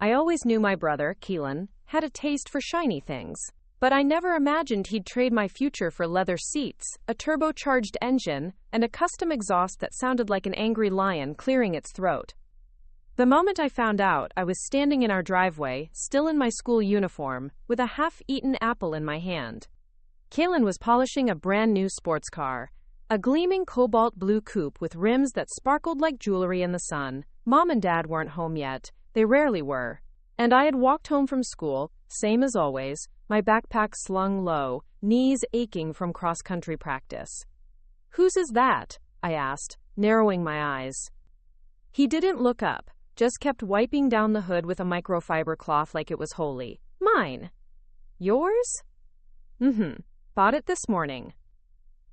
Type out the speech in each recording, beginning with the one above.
I always knew my brother, Keelan, had a taste for shiny things. But I never imagined he'd trade my future for leather seats, a turbocharged engine, and a custom exhaust that sounded like an angry lion clearing its throat. The moment I found out, I was standing in our driveway, still in my school uniform, with a half-eaten apple in my hand. Keelan was polishing a brand-new sports car, a gleaming cobalt blue coupe with rims that sparkled like jewelry in the sun. Mom and Dad weren't home yet. They rarely were. And I had walked home from school, same as always, my backpack slung low, knees aching from cross-country practice. "Whose is that?" I asked, narrowing my eyes. He didn't look up, just kept wiping down the hood with a microfiber cloth like it was holy. "Mine." "Yours?" Bought it this morning."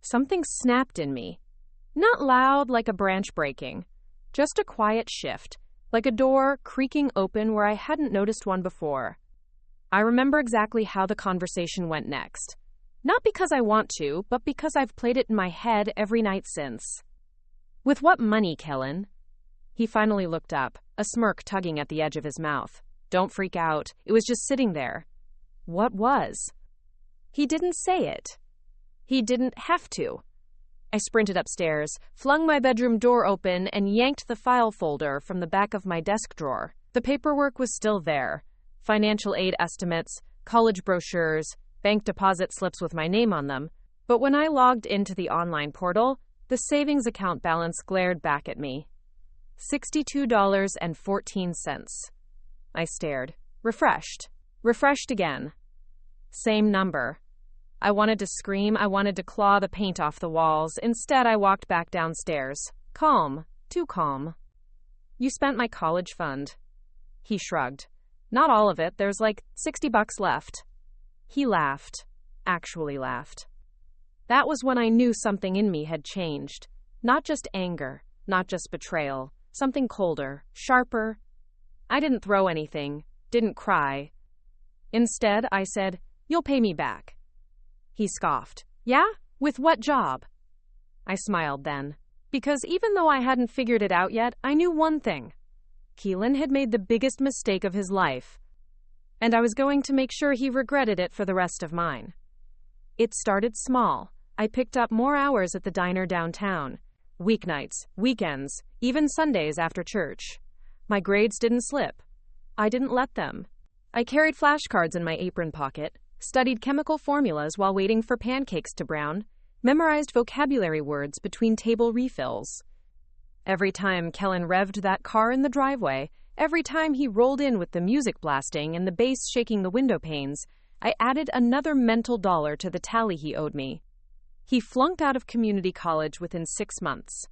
Something snapped in me. Not loud like a branch breaking, just a quiet shift, like a door creaking open where I hadn't noticed one before. I remember exactly how the conversation went next. Not because I want to, but because I've played it in my head every night since. "With what money, Kellen?" He finally looked up, a smirk tugging at the edge of his mouth. "Don't freak out. It was just sitting there." "What was?" He didn't say it. He didn't have to. I sprinted upstairs, flung my bedroom door open, and yanked the file folder from the back of my desk drawer. The paperwork was still there. Financial aid estimates, college brochures, bank deposit slips with my name on them. But when I logged into the online portal, the savings account balance glared back at me. $62.14. I stared. Refreshed. Refreshed again. Same number. I wanted to scream, I wanted to claw the paint off the walls. Instead, I walked back downstairs. Calm. Too calm. "You spent my college fund." He shrugged. "Not all of it. There's like $60 left." He laughed. Actually laughed. That was when I knew something in me had changed. Not just anger, not just betrayal, something colder, sharper. I didn't throw anything, didn't cry. Instead, I said, "You'll pay me back." He scoffed. "Yeah? With what job?" I smiled then. Because even though I hadn't figured it out yet, I knew one thing. Keelan had made the biggest mistake of his life. And I was going to make sure he regretted it for the rest of mine. It started small. I picked up more hours at the diner downtown. Weeknights, weekends, even Sundays after church. My grades didn't slip. I didn't let them. I carried flashcards in my apron pocket, studied chemical formulas while waiting for pancakes to brown, memorized vocabulary words between table refills. Every time Kellen revved that car in the driveway, every time he rolled in with the music blasting and the bass shaking the window panes, I added another mental dollar to the tally he owed me. He flunked out of community college within 6 months.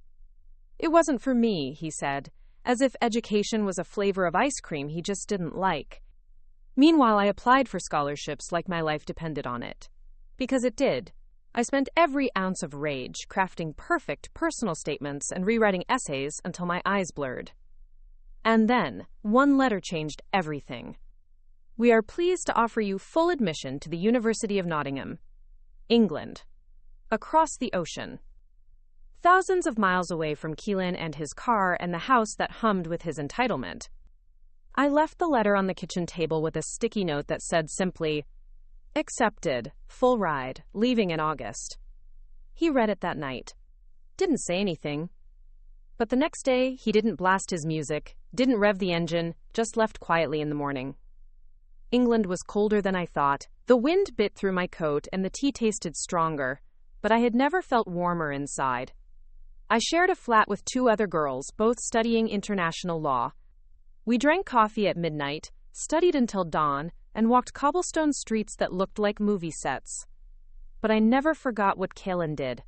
It wasn't for me, he said, as if education was a flavor of ice cream he just didn't like. Meanwhile, I applied for scholarships like my life depended on it. Because it did. I spent every ounce of rage crafting perfect personal statements and rewriting essays until my eyes blurred. And then, one letter changed everything. "We are pleased to offer you full admission to the University of Nottingham, England." Across the ocean. Thousands of miles away from Keelan and his car and the house that hummed with his entitlement. I left the letter on the kitchen table with a sticky note that said simply, "Accepted, full ride, leaving in August." He read it that night. Didn't say anything. But the next day, he didn't blast his music, didn't rev the engine, just left quietly in the morning. England was colder than I thought. The wind bit through my coat and the tea tasted stronger, but I had never felt warmer inside. I shared a flat with 2 other girls, both studying international law. We drank coffee at midnight, studied until dawn, and walked cobblestone streets that looked like movie sets. But I never forgot what Keelan did.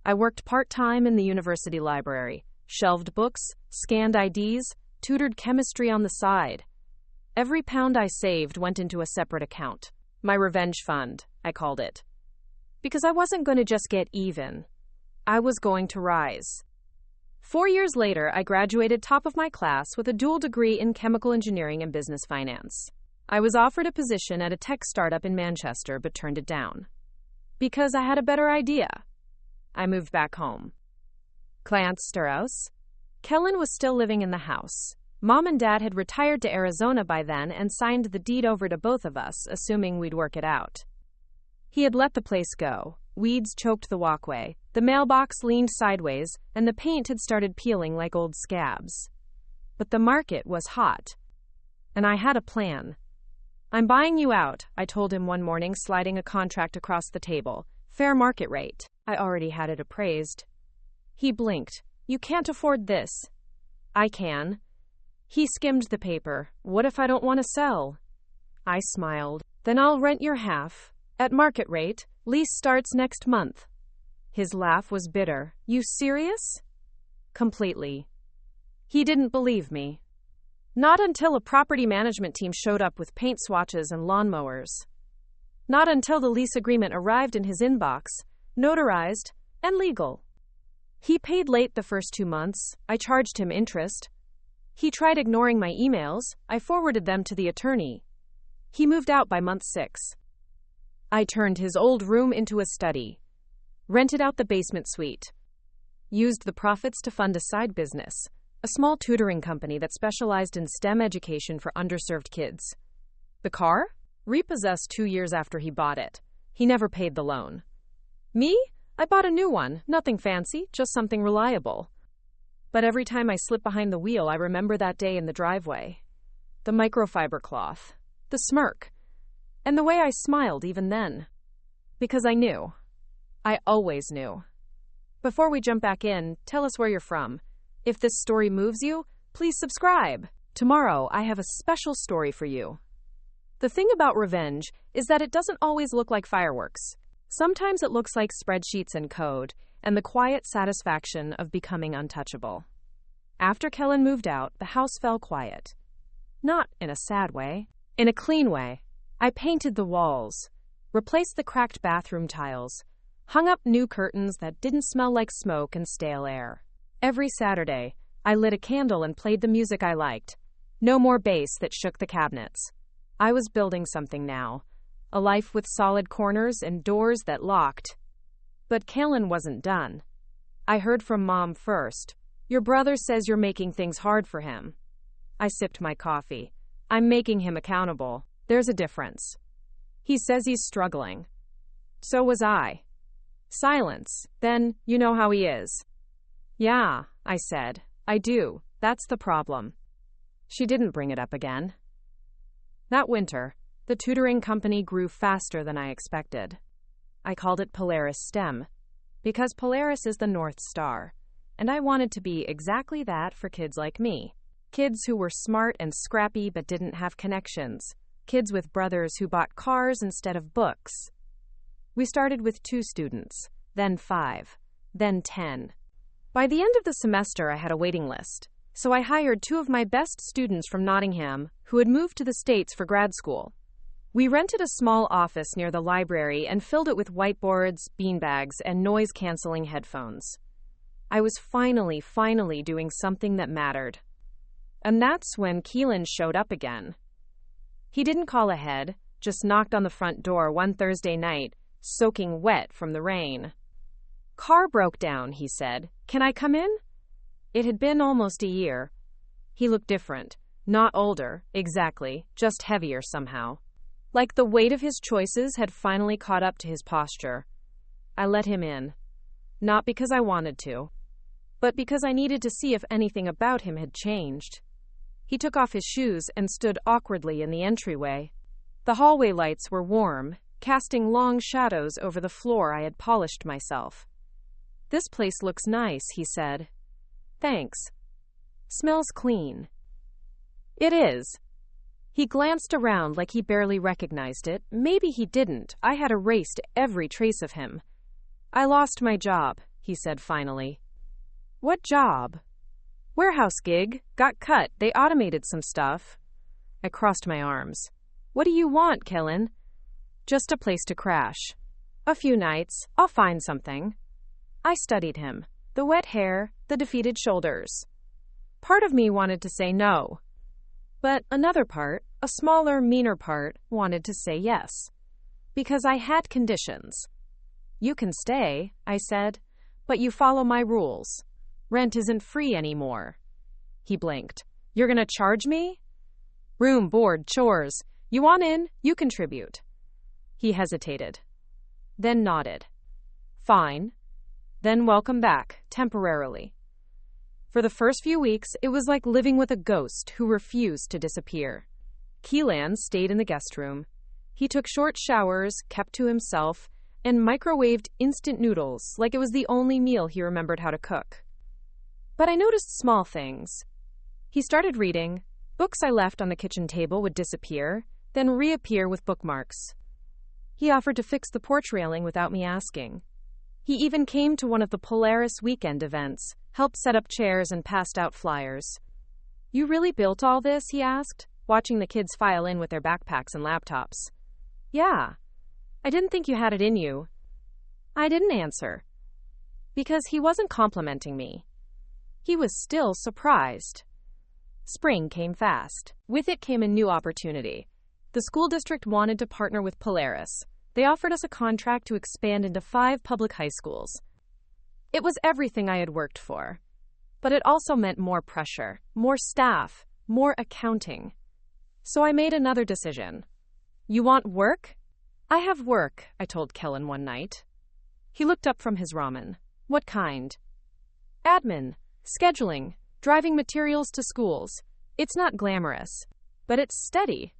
I worked part-time in the university library, shelved books, scanned IDs, tutored chemistry on the side. Every pound I saved went into a separate account. My revenge fund, I called it. Because I wasn't going to just get even. I was going to rise. 4 years later, I graduated top of my class with a dual degree in chemical engineering and business finance. I was offered a position at a tech startup in Manchester, but turned it down. Because I had a better idea. I moved back home. Clarence Sturrouse. Kellen was still living in the house. Mom and Dad had retired to Arizona by then and signed the deed over to both of us, assuming we'd work it out. He had let the place go. Weeds choked the walkway, the mailbox leaned sideways, and the paint had started peeling like old scabs. But the market was hot. And I had a plan. "I'm buying you out," I told him one morning, sliding a contract across the table. "Fair market rate." I already had it appraised. He blinked. "You can't afford this." "I can." He skimmed the paper. "What if I don't want to sell?" I smiled. "Then I'll rent your half. At market rate. Lease starts next month." His laugh was bitter. "You serious?" "Completely." He didn't believe me. Not until a property management team showed up with paint swatches and lawnmowers. Not until the lease agreement arrived in his inbox, notarized, and legal. He paid late the first 2 months. I charged him interest. He tried ignoring my emails. I forwarded them to the attorney. He moved out by month 6. I turned his old room into a study. Rented out the basement suite. Used the profits to fund a side business, a small tutoring company that specialized in STEM education for underserved kids. The car? Repossessed 2 years after he bought it. He never paid the loan. Me? I bought a new one. Nothing fancy, just something reliable. But every time I slip behind the wheel, I remember that day in the driveway. The microfiber cloth. The smirk. And the way I smiled even then. Because I knew. I always knew. Before we jump back in, tell us where you're from. If this story moves you, please subscribe. Tomorrow, I have a special story for you. The thing about revenge is that it doesn't always look like fireworks. Sometimes it looks like spreadsheets and code, and the quiet satisfaction of becoming untouchable. After Kellen moved out, the house fell quiet. Not in a sad way, in a clean way. I painted the walls, replaced the cracked bathroom tiles, hung up new curtains that didn't smell like smoke and stale air. Every Saturday, I lit a candle and played the music I liked. No more bass that shook the cabinets. I was building something now, a life with solid corners and doors that locked. But Kellen wasn't done. I heard from Mom first. "Your brother says you're making things hard for him." I sipped my coffee. "I'm making him accountable. There's a difference. He says he's struggling." So was I. Silence. Then, "You know how he is." "Yeah," I said. "I do. That's the problem." She didn't bring it up again. That winter, the tutoring company grew faster than I expected. I called it Polaris STEM, because Polaris is the North Star, and I wanted to be exactly that for kids like me. Kids who were smart and scrappy but didn't have connections. Kids with brothers who bought cars instead of books. We started with 2 students, then 5, then 10. By the end of the semester, I had a waiting list, so I hired 2 of my best students from Nottingham who had moved to the States for grad school. We rented a small office near the library and filled it with whiteboards, beanbags, and noise-canceling headphones. I was finally doing something that mattered. And that's when Keelan showed up again. He didn't call ahead, just knocked on the front door one Thursday night, soaking wet from the rain. "Car broke down," he said. "Can I come in?" It had been almost a year. He looked different. Not older, exactly, just heavier somehow. Like the weight of his choices had finally caught up to his posture. I let him in. Not because I wanted to, but because I needed to see if anything about him had changed. He took off his shoes and stood awkwardly in the entryway. The hallway lights were warm, casting long shadows over the floor I had polished myself. "This place looks nice," he said. "Thanks. Smells clean." "It is." He glanced around like he barely recognized it. Maybe he didn't. I had erased every trace of him. "I lost my job," he said finally. "What job?" "Warehouse gig. Got cut. They automated some stuff." I crossed my arms. "What do you want, Kellen?" "Just a place to crash. A few nights. I'll find something." I studied him. The wet hair, the defeated shoulders. Part of me wanted to say no. But another part, a smaller, meaner part, wanted to say yes. Because I had conditions. "You can stay," I said, "but you follow my rules. Rent isn't free anymore." He blinked. You're gonna charge me? Room, board, chores. You want in? You contribute. He hesitated, then nodded. Fine. Then welcome back, temporarily. For the first few weeks, it was like living with a ghost who refused to disappear. Keelan stayed in the guest room. He took short showers, kept to himself, and microwaved instant noodles like it was the only meal he remembered how to cook. But I noticed small things. He started reading. Books I left on the kitchen table would disappear, then reappear with bookmarks. He offered to fix the porch railing without me asking. He even came to one of the Polaris weekend events, helped set up chairs and passed out flyers. You really built all this? He asked, watching the kids file in with their backpacks and laptops. Yeah. I didn't think you had it in you. I didn't answer. Because he wasn't complimenting me. He was still surprised. Spring came fast. With it came a new opportunity. The school district wanted to partner with Polaris. They offered us a contract to expand into 5 public high schools. It was everything I had worked for. But it also meant more pressure, more staff, more accounting. So I made another decision. You want work? I have work, I told Kellen one night. He looked up from his ramen. What kind? Admin, scheduling, driving materials to schools. It's not glamorous, but it's steady.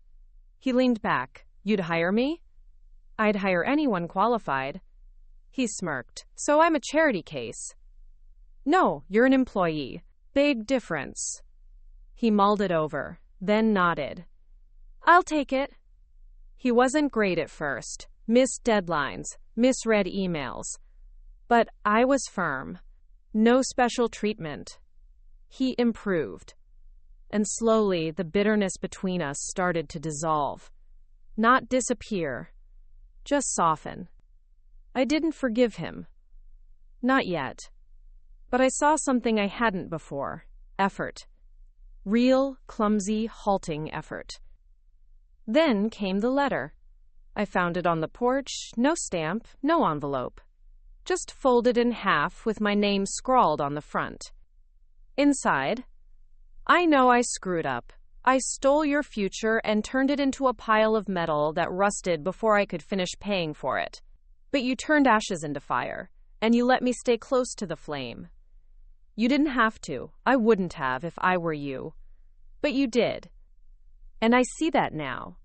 He leaned back. You'd hire me? I'd hire anyone qualified. He smirked. So I'm a charity case. No, you're an employee. Big difference. He mulled it over, then nodded. I'll take it. He wasn't great at first. Missed deadlines, misread emails. But I was firm. No special treatment. He improved. And slowly, the bitterness between us started to dissolve. Not disappear. Just soften. I didn't forgive him. Not yet. But I saw something I hadn't before. Effort. Real, clumsy, halting effort. Then came the letter. I found it on the porch, no stamp, no envelope. Just folded in half with my name scrawled on the front. Inside, I know I screwed up. I stole your future and turned it into a pile of metal that rusted before I could finish paying for it. But you turned ashes into fire, and you let me stay close to the flame. You didn't have to. I wouldn't have if I were you. But you did. And I see that now.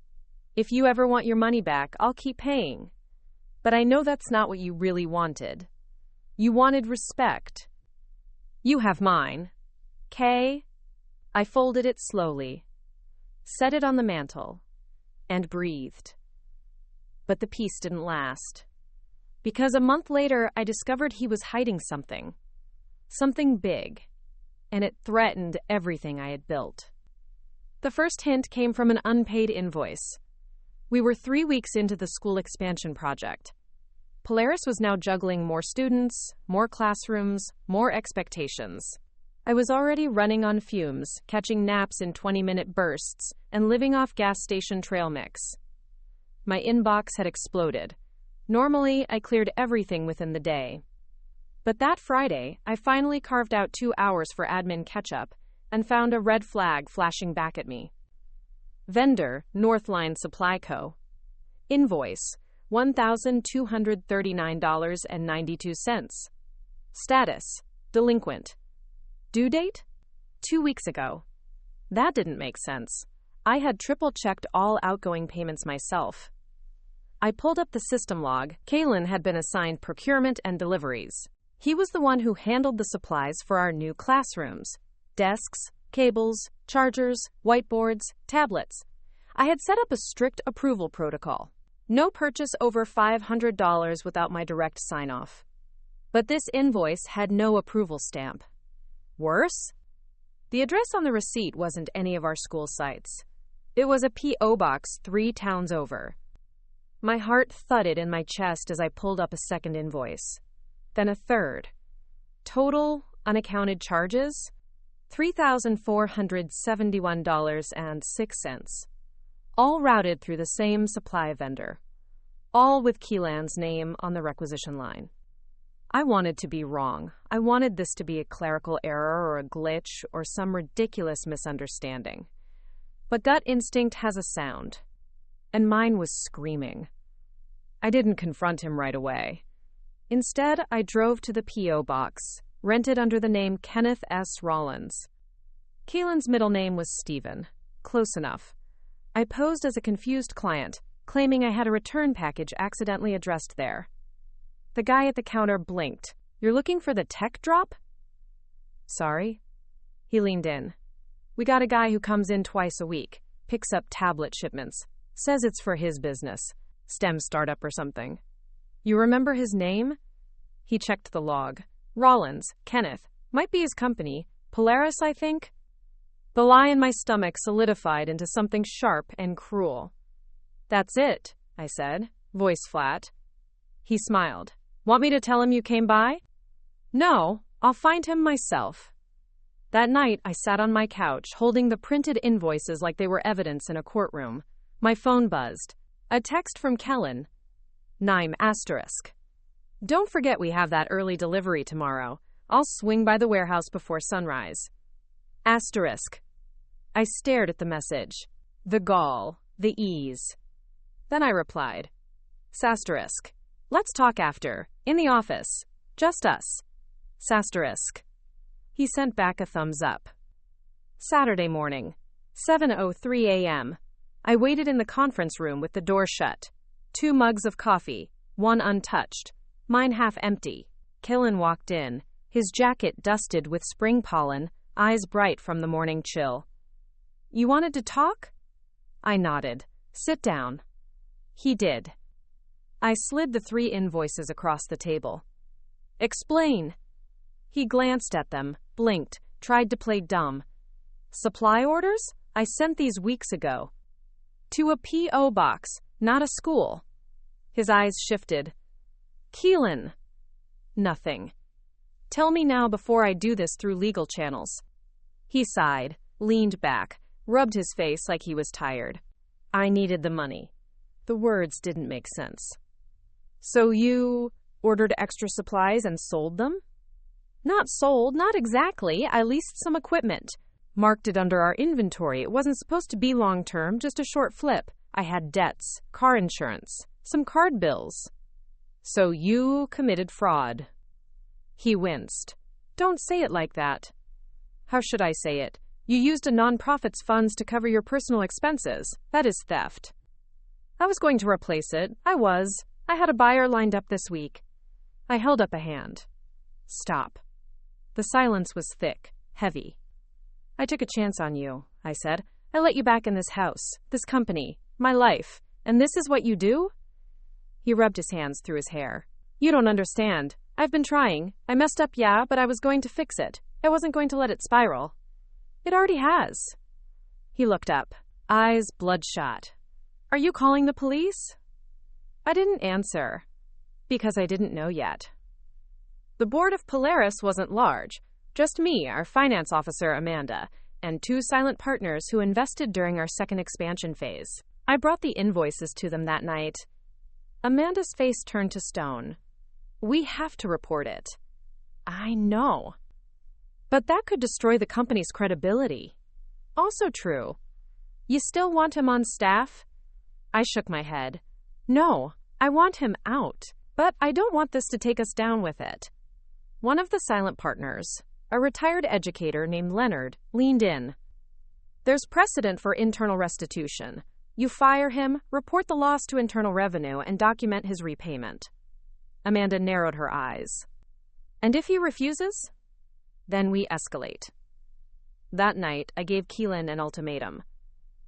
If you ever want your money back, I'll keep paying. But I know that's not what you really wanted. You wanted respect. You have mine. Kay? I folded it slowly, set it on the mantel, and breathed. But the peace didn't last. Because a month later, I discovered he was hiding something. Something big. And it threatened everything I had built. The first hint came from an unpaid invoice. We were 3 weeks into the school expansion project. Polaris was now juggling more students, more classrooms, more expectations. I was already running on fumes, catching naps in 20-minute bursts, and living off gas station trail mix. My inbox had exploded. Normally, I cleared everything within the day. But that Friday, I finally carved out 2 hours for admin catch-up and found a red flag flashing back at me. Vendor, Northline Supply Co. Invoice, $1,239.92. Status, delinquent. Due date? 2 weeks ago. That didn't make sense. I had triple-checked all outgoing payments myself. I pulled up the system log. Kalen had been assigned procurement and deliveries. He was the one who handled the supplies for our new classrooms. Desks, cables, chargers, whiteboards, tablets. I had set up a strict approval protocol. No purchase over $500 without my direct sign-off. But this invoice had no approval stamp. Worse? The address on the receipt wasn't any of our school sites. It was a P.O. box 3 towns over. My heart thudded in my chest as I pulled up a second invoice. Then a third. Total unaccounted charges? $3,471.06. All routed through the same supply vendor. All with Keelan's name on the requisition line. I wanted to be wrong. I wanted this to be a clerical error or a glitch or some ridiculous misunderstanding. But gut instinct has a sound, and mine was screaming. I didn't confront him right away. Instead, I drove to the P.O. box, rented under the name Kenneth S. Rollins. Keelan's middle name was Stephen. Close enough. I posed as a confused client, claiming I had a return package accidentally addressed there. The guy at the counter blinked. "You're looking for the tech drop?" "Sorry?" He leaned in. "We got a guy who comes in twice a week, picks up tablet shipments, says it's for his business, STEM startup or something. You remember his name?" He checked the log. "Rollins, Kenneth. Might be his company. Polaris, I think." The lie in my stomach solidified into something sharp and cruel. "That's it," I said, voice flat. He smiled. "Want me to tell him you came by?" "No, I'll find him myself." That night, I sat on my couch, holding the printed invoices like they were evidence in a courtroom. My phone buzzed. A text from Kellen. Nime asterisk. "Don't forget we have that early delivery tomorrow. I'll swing by the warehouse before sunrise." Asterisk. I stared at the message. The gall, the ease. Then I replied. Sasterisk. "Let's talk after. In the office. Just us." Sasterisk. He sent back a thumbs up. Saturday morning, 7:03 a.m. I waited in the conference room with the door shut. 2 mugs of coffee, one untouched, mine half empty. Killen walked in, his jacket dusted with spring pollen, eyes bright from the morning chill. "You wanted to talk?" I nodded. "Sit down." He did. I slid the 3 invoices across the table. "Explain." He glanced at them, blinked, tried to play dumb. "Supply orders? I sent these weeks ago. To a P.O. box, not a school." His eyes shifted. "Keelan." "Nothing. Tell me now before I do this through legal channels." He sighed, leaned back, rubbed his face like he was tired. I needed the money. The words didn't make sense. "So you ordered extra supplies and sold them?" "Not sold, not exactly. I leased some equipment. Marked it under our inventory. It wasn't supposed to be long-term, just a short flip. I had debts, car insurance, some card bills." "So you committed fraud." He winced. "Don't say it like that." "How should I say it? You used a nonprofit's funds to cover your personal expenses. That is theft." "I was going to replace it. I had a buyer lined up this week." I held up a hand. "Stop." The silence was thick, heavy. "I took a chance on you," I said. "I let you back in this house, this company, my life, and this is what you do?" He rubbed his hands through his hair. "You don't understand. I've been trying. I messed up, yeah, but I was going to fix it. I wasn't going to let it spiral." "It already has." He looked up, eyes bloodshot. "Are you calling the police?" I didn't answer, because I didn't know yet. The board of Polaris wasn't large, just me, our finance officer Amanda, and 2 silent partners who invested during our second expansion phase. I brought the invoices to them that night. Amanda's face turned to stone. "We have to report it." "I know." "But that could destroy the company's credibility." "Also true." "You still want him on staff?" I shook my head. "No, I want him out. But I don't want this to take us down with it." One of the silent partners, a retired educator named Leonard, leaned in. "There's precedent for internal restitution. You fire him, report the loss to Internal Revenue, and document his repayment." Amanda narrowed her eyes. "And if he refuses?" "Then we escalate." That night, I gave Keelan an ultimatum.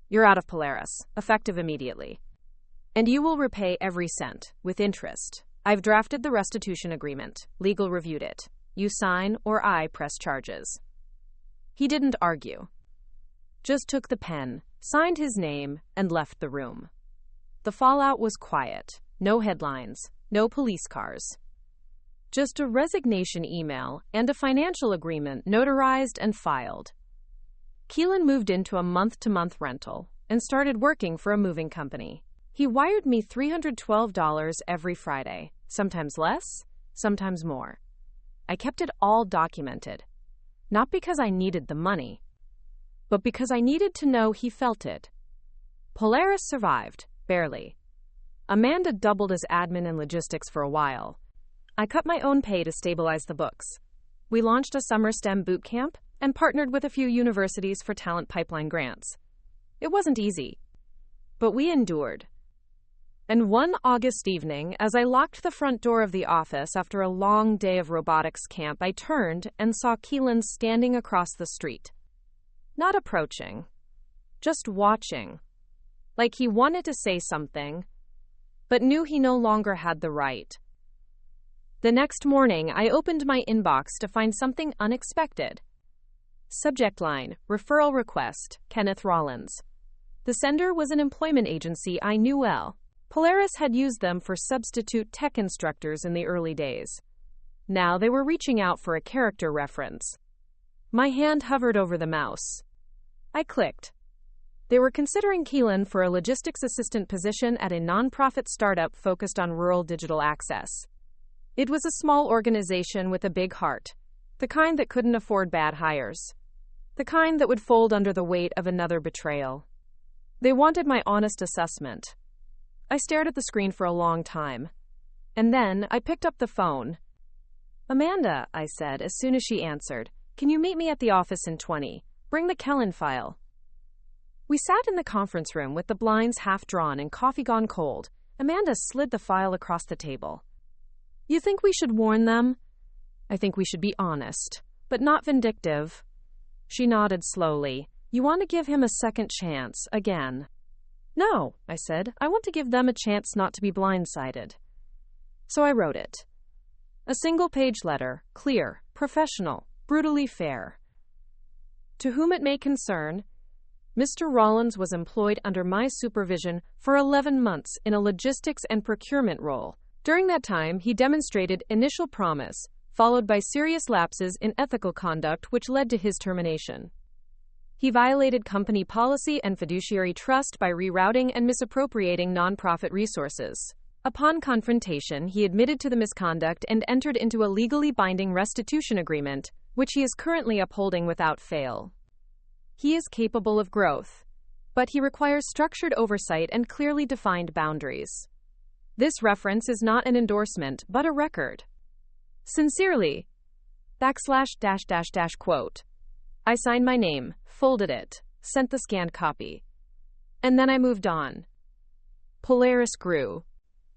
"You're out of Polaris, effective immediately. And you will repay every cent, with interest. I've drafted the restitution agreement. Legal reviewed it. You sign, or I press charges." He didn't argue. Just took the pen, signed his name, and left the room. The fallout was quiet. No headlines, no police cars. Just a resignation email and a financial agreement notarized and filed. Keelan moved into a month-to-month rental and started working for a moving company. He wired me $312 every Friday, sometimes less, sometimes more. I kept it all documented. Not because I needed the money, but because I needed to know he felt it. Polaris survived, barely. Amanda doubled as admin and logistics for a while. I cut my own pay to stabilize the books. We launched a summer STEM boot camp and partnered with a few universities for talent pipeline grants. It wasn't easy, but we endured. And one August evening, as I locked the front door of the office after a long day of robotics camp, I turned and saw Keelan standing across the street. Not approaching, just watching. Like he wanted to say something, but knew he no longer had the right. The next morning, I opened my inbox to find something unexpected. Subject line, referral request, Kenneth Rollins. The sender was an employment agency I knew well. Polaris had used them for substitute tech instructors in the early days. Now they were reaching out for a character reference. My hand hovered over the mouse. I clicked. They were considering Keelan for a logistics assistant position at a nonprofit startup focused on rural digital access. It was a small organization with a big heart, the kind that couldn't afford bad hires, the kind that would fold under the weight of another betrayal. They wanted my honest assessment. I stared at the screen for a long time, and then I picked up the phone. "Amanda," I said as soon as she answered, "can you meet me at the office in 20? Bring the Kellen file." We sat in the conference room with the blinds half drawn and coffee gone cold. Amanda slid the file across the table. "You think we should warn them?" "I think we should be honest, but not vindictive." She nodded slowly. "You want to give him a second chance, again?" "No," I said. "I want to give them a chance not to be blindsided." So I wrote it. A single-page letter, clear, professional, brutally fair. To whom it may concern, Mr. Rollins was employed under my supervision for 11 months in a logistics and procurement role. During that time, he demonstrated initial promise, followed by serious lapses in ethical conduct which led to his termination. He violated company policy and fiduciary trust by rerouting and misappropriating nonprofit resources. Upon confrontation, he admitted to the misconduct and entered into a legally binding restitution agreement, which he is currently upholding without fail. He is capable of growth, but he requires structured oversight and clearly defined boundaries. This reference is not an endorsement, but a record. Sincerely, / quote. I signed my name, folded it, sent the scanned copy. And then I moved on. Polaris grew.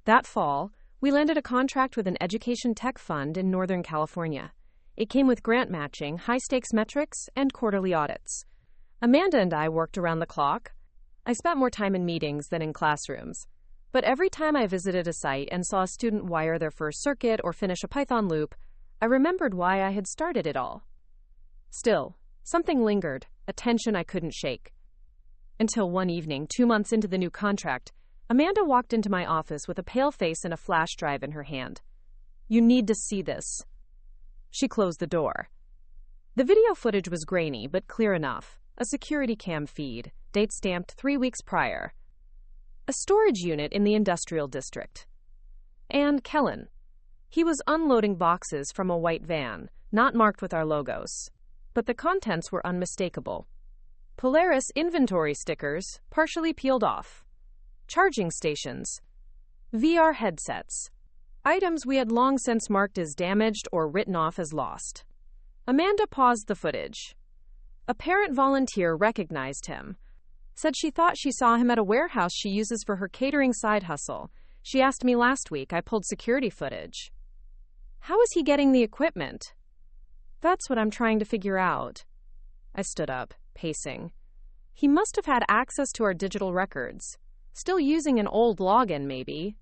That fall, we landed a contract with an education tech fund in Northern California. It came with grant matching, high-stakes metrics, and quarterly audits. Amanda and I worked around the clock. I spent more time in meetings than in classrooms. But every time I visited a site and saw a student wire their first circuit or finish a Python loop, I remembered why I had started it all. Still, something lingered, a tension I couldn't shake. Until one evening, 2 months into the new contract, Amanda walked into my office with a pale face and a flash drive in her hand. "You need to see this." She closed the door. The video footage was grainy, but clear enough. A security cam feed, date stamped 3 weeks prior. A storage unit in the industrial district. And Kellen. He was unloading boxes from a white van, not marked with our logos. But the contents were unmistakable. Polaris inventory stickers, partially peeled off. Charging stations. VR headsets. Items we had long since marked as damaged or written off as lost. Amanda paused the footage. A parent volunteer recognized him. Said she thought she saw him at a warehouse she uses for her catering side hustle. She asked me last week. I pulled security footage. How is he getting the equipment? That's what I'm trying to figure out. I stood up, pacing. He must have had access to our digital records. Still using an old login, maybe.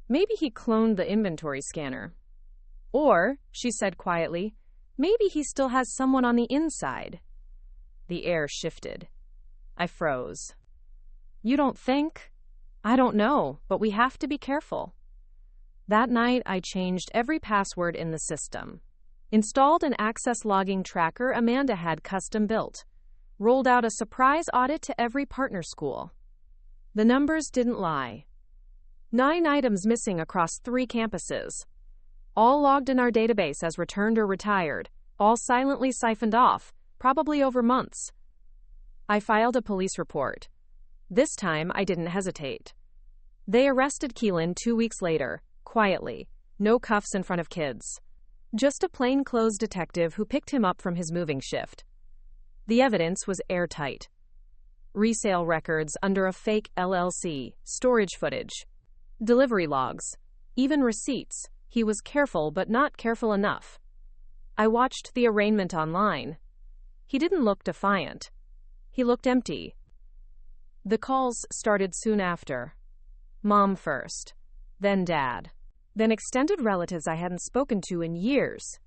Maybe he cloned the inventory scanner. Or, she said quietly, maybe he still has someone on the inside. The air shifted. I froze. You don't think? I don't know, but we have to be careful. That night, I changed every password in the system. Installed an access logging tracker Amanda had custom built. Rolled out a surprise audit to every partner school. The numbers didn't lie. 9 items missing across 3 campuses. all logged in our database as returned or retired, all silently siphoned off, probably over months. I filed a police report. This time, I didn't hesitate. They arrested Keelan 2 weeks later, quietly, no cuffs in front of kids. Just a plainclothes detective who picked him up from his moving shift. The evidence was airtight. Resale records under a fake LLC, storage footage, delivery logs, even receipts. He was careful but not careful enough. I watched the arraignment online. He didn't look defiant. He looked empty. The calls started soon after. Mom first, then Dad, then extended relatives I hadn't spoken to in years.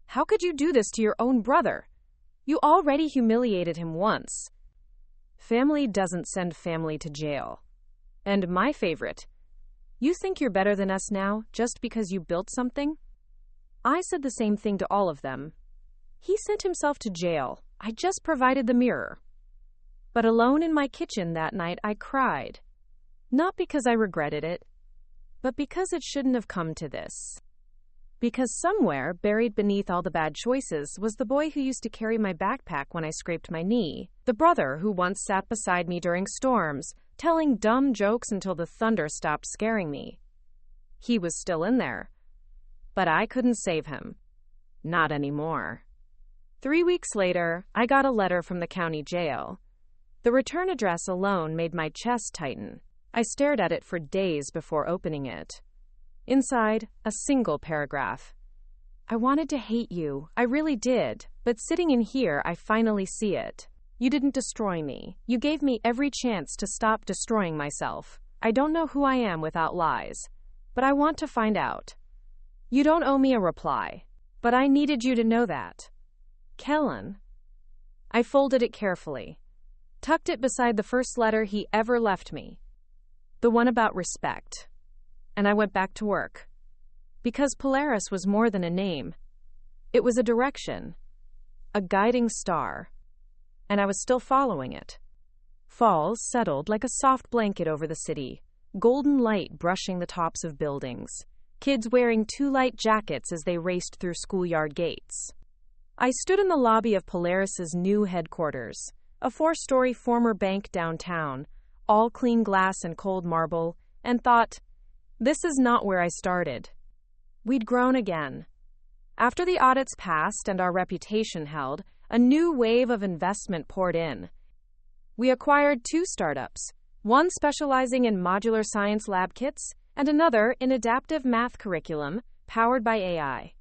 How could you do this to your own brother? You already humiliated him once. Family doesn't send family to jail. And my favorite, you think you're better than us now just because you built something? I said the same thing to all of them. He sent himself to jail. I just provided the mirror. But alone in my kitchen that night, I cried. Not because I regretted it, but because it shouldn't have come to this. Because somewhere, buried beneath all the bad choices, was the boy who used to carry my backpack when I scraped my knee, the brother who once sat beside me during storms, telling dumb jokes until the thunder stopped scaring me. He was still in there. But I couldn't save him. Not anymore. 3 weeks later, I got a letter from the county jail. The return address alone made my chest tighten. I stared at it for days before opening it. Inside, a single paragraph. I wanted to hate you. I really did. But sitting in here, I finally see it. You didn't destroy me. You gave me every chance to stop destroying myself. I don't know who I am without lies. But I want to find out. You don't owe me a reply. But I needed you to know that. Kellen. I folded it carefully. Tucked it beside the first letter he ever left me. The one about respect. And I went back to work. Because Polaris was more than a name. It was a direction. A guiding star. And I was still following it. Fall settled like a soft blanket over the city. Golden light brushing the tops of buildings. Kids wearing too light jackets as they raced through schoolyard gates. I stood in the lobby of Polaris's new headquarters. A 4-story former bank downtown. All clean glass and cold marble. And thought, this is not where I started. We'd grown again. After the audits passed and our reputation held, a new wave of investment poured in. We acquired 2 startups, one specializing in modular science lab kits, and another in adaptive math curriculum powered by AI.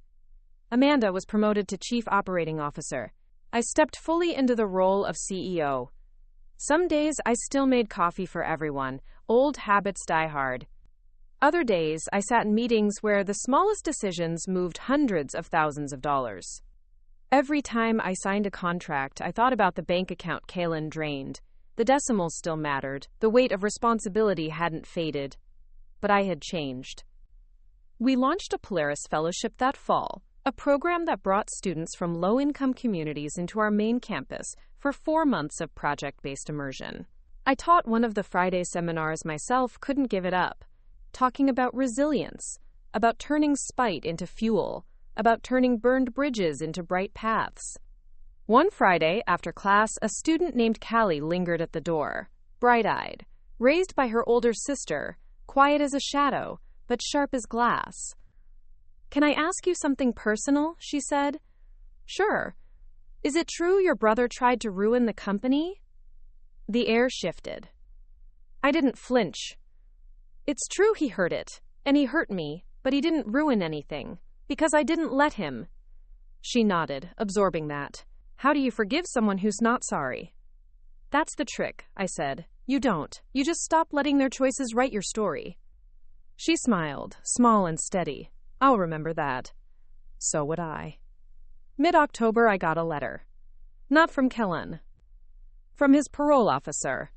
Amanda was promoted to Chief Operating Officer. I stepped fully into the role of CEO. Some days I still made coffee for everyone. Old habits die hard. Other days, I sat in meetings where the smallest decisions moved hundreds of thousands of dollars. Every time I signed a contract, I thought about the bank account Kalen drained. The decimals still mattered. The weight of responsibility hadn't faded. But I had changed. We launched a Polaris Fellowship that fall, a program that brought students from low-income communities into our main campus for 4 months of project-based immersion. I taught one of the Friday seminars myself, couldn't give it up. Talking about resilience, about turning spite into fuel, about turning burned bridges into bright paths. One Friday, after class, a student named Callie lingered at the door, bright-eyed, raised by her older sister, quiet as a shadow, but sharp as glass. "Can I ask you something personal?" she said. "Sure. Is it true your brother tried to ruin the company?" The air shifted. I didn't flinch. "It's true he hurt it, and he hurt me, but he didn't ruin anything, because I didn't let him." She nodded, absorbing that. "How do you forgive someone who's not sorry?" "That's the trick," I said. "You don't. You just stop letting their choices write your story." She smiled, small and steady. "I'll remember that." So would I. Mid-October, I got a letter. Not from Kellen. From his parole officer.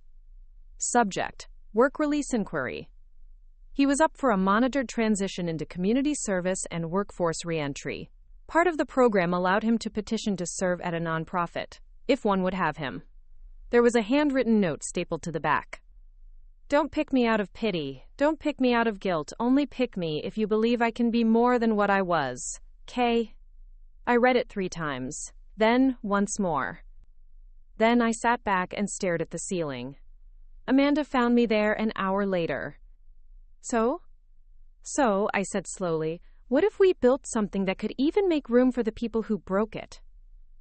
Subject: work release inquiry. He was up for a monitored transition into community service and workforce reentry. Part of the program allowed him to petition to serve at a nonprofit, if one would have him. There was a handwritten note stapled to the back. "Don't pick me out of pity. Don't pick me out of guilt, only pick me if you believe I can be more than what I was. K. I read it 3 times. Then, once more. Then I sat back and stared at the ceiling. Amanda found me there an hour later. So, I said slowly, what if we built something that could even make room for the people who broke it?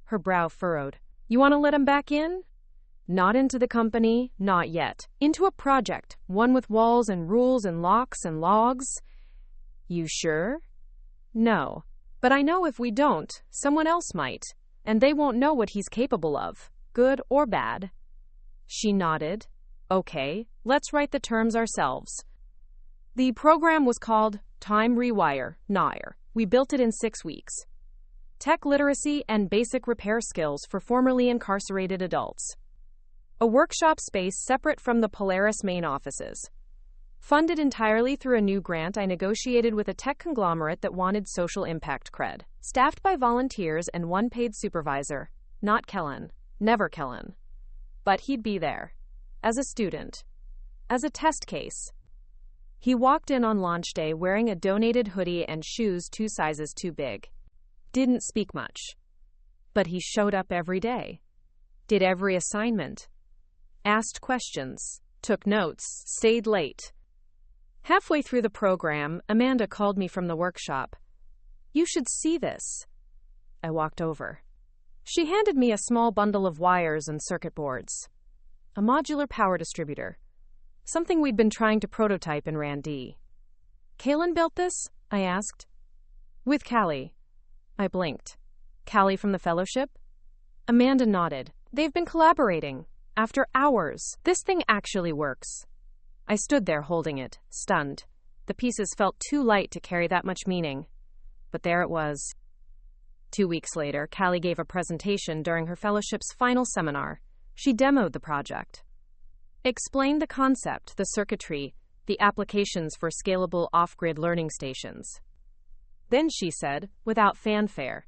Her brow furrowed. You want to let them back in? Not into the company, not yet. Into a project, one with walls and rules and locks and logs. You sure? No. But I know if we don't, someone else might, and they won't know what he's capable of, good or bad. She nodded. Okay, let's write the terms ourselves. The program was called Time Rewire, NIRE. We built it in 6 weeks. Tech literacy and basic repair skills for formerly incarcerated adults. A workshop space separate from the Polaris main offices. Funded entirely through a new grant I negotiated with a tech conglomerate that wanted social impact cred. Staffed by volunteers and 1 paid supervisor. Not Kellen. Never Kellen. But he'd be there. As a student. As a test case. He walked in on launch day wearing a donated hoodie and shoes 2 sizes too big. Didn't speak much. But he showed up every day. Did every assignment. Asked questions. Took notes. Stayed late. Halfway through the program, Amanda called me from the workshop. You should see this. I walked over. She handed me a small bundle of wires and circuit boards. A modular power distributor. Something we'd been trying to prototype in Randy. Kaylin built this? I asked. With Callie. I blinked. Callie from the fellowship? Amanda nodded. They've been collaborating. After hours. This thing actually works. I stood there holding it, stunned. The pieces felt too light to carry that much meaning. But there it was. 2 weeks later, Callie gave a presentation during her fellowship's final seminar. She demoed the project. Explained the concept, the circuitry, the applications for scalable off-grid learning stations. Then she said, without fanfare,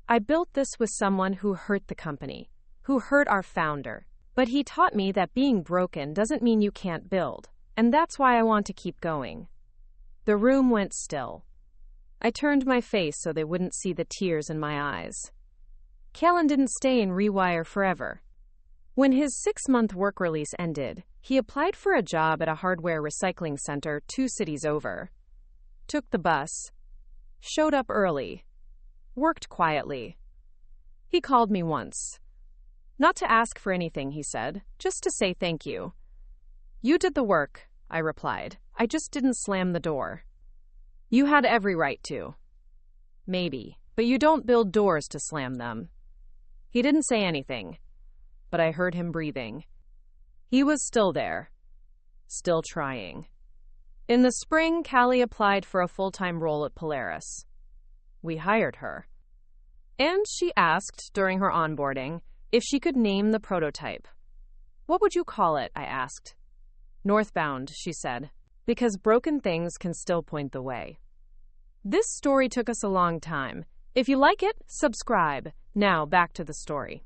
I built this with someone who hurt the company, who hurt our founder. But he taught me that being broken doesn't mean you can't build, and that's why I want to keep going. The room went still. I turned my face so they wouldn't see the tears in my eyes. Kellen didn't stay in Rewire forever. When his 6-month work release ended, he applied for a job at a hardware recycling center 2 cities over. Took the bus. Showed up early. Worked quietly. He called me once. Not to ask for anything, he said, just to say thank you. You did the work, I replied. I just didn't slam the door. You had every right to. Maybe, but you don't build doors to slam them. He didn't say anything, but I heard him breathing. He was still there. Still trying. In the spring, Callie applied for a full-time role at Polaris. We hired her. And she asked, during her onboarding, if she could name the prototype. What would you call it? I asked. Northbound, she said, because broken things can still point the way. This story took us a long time. If you like it, subscribe. Now back to the story.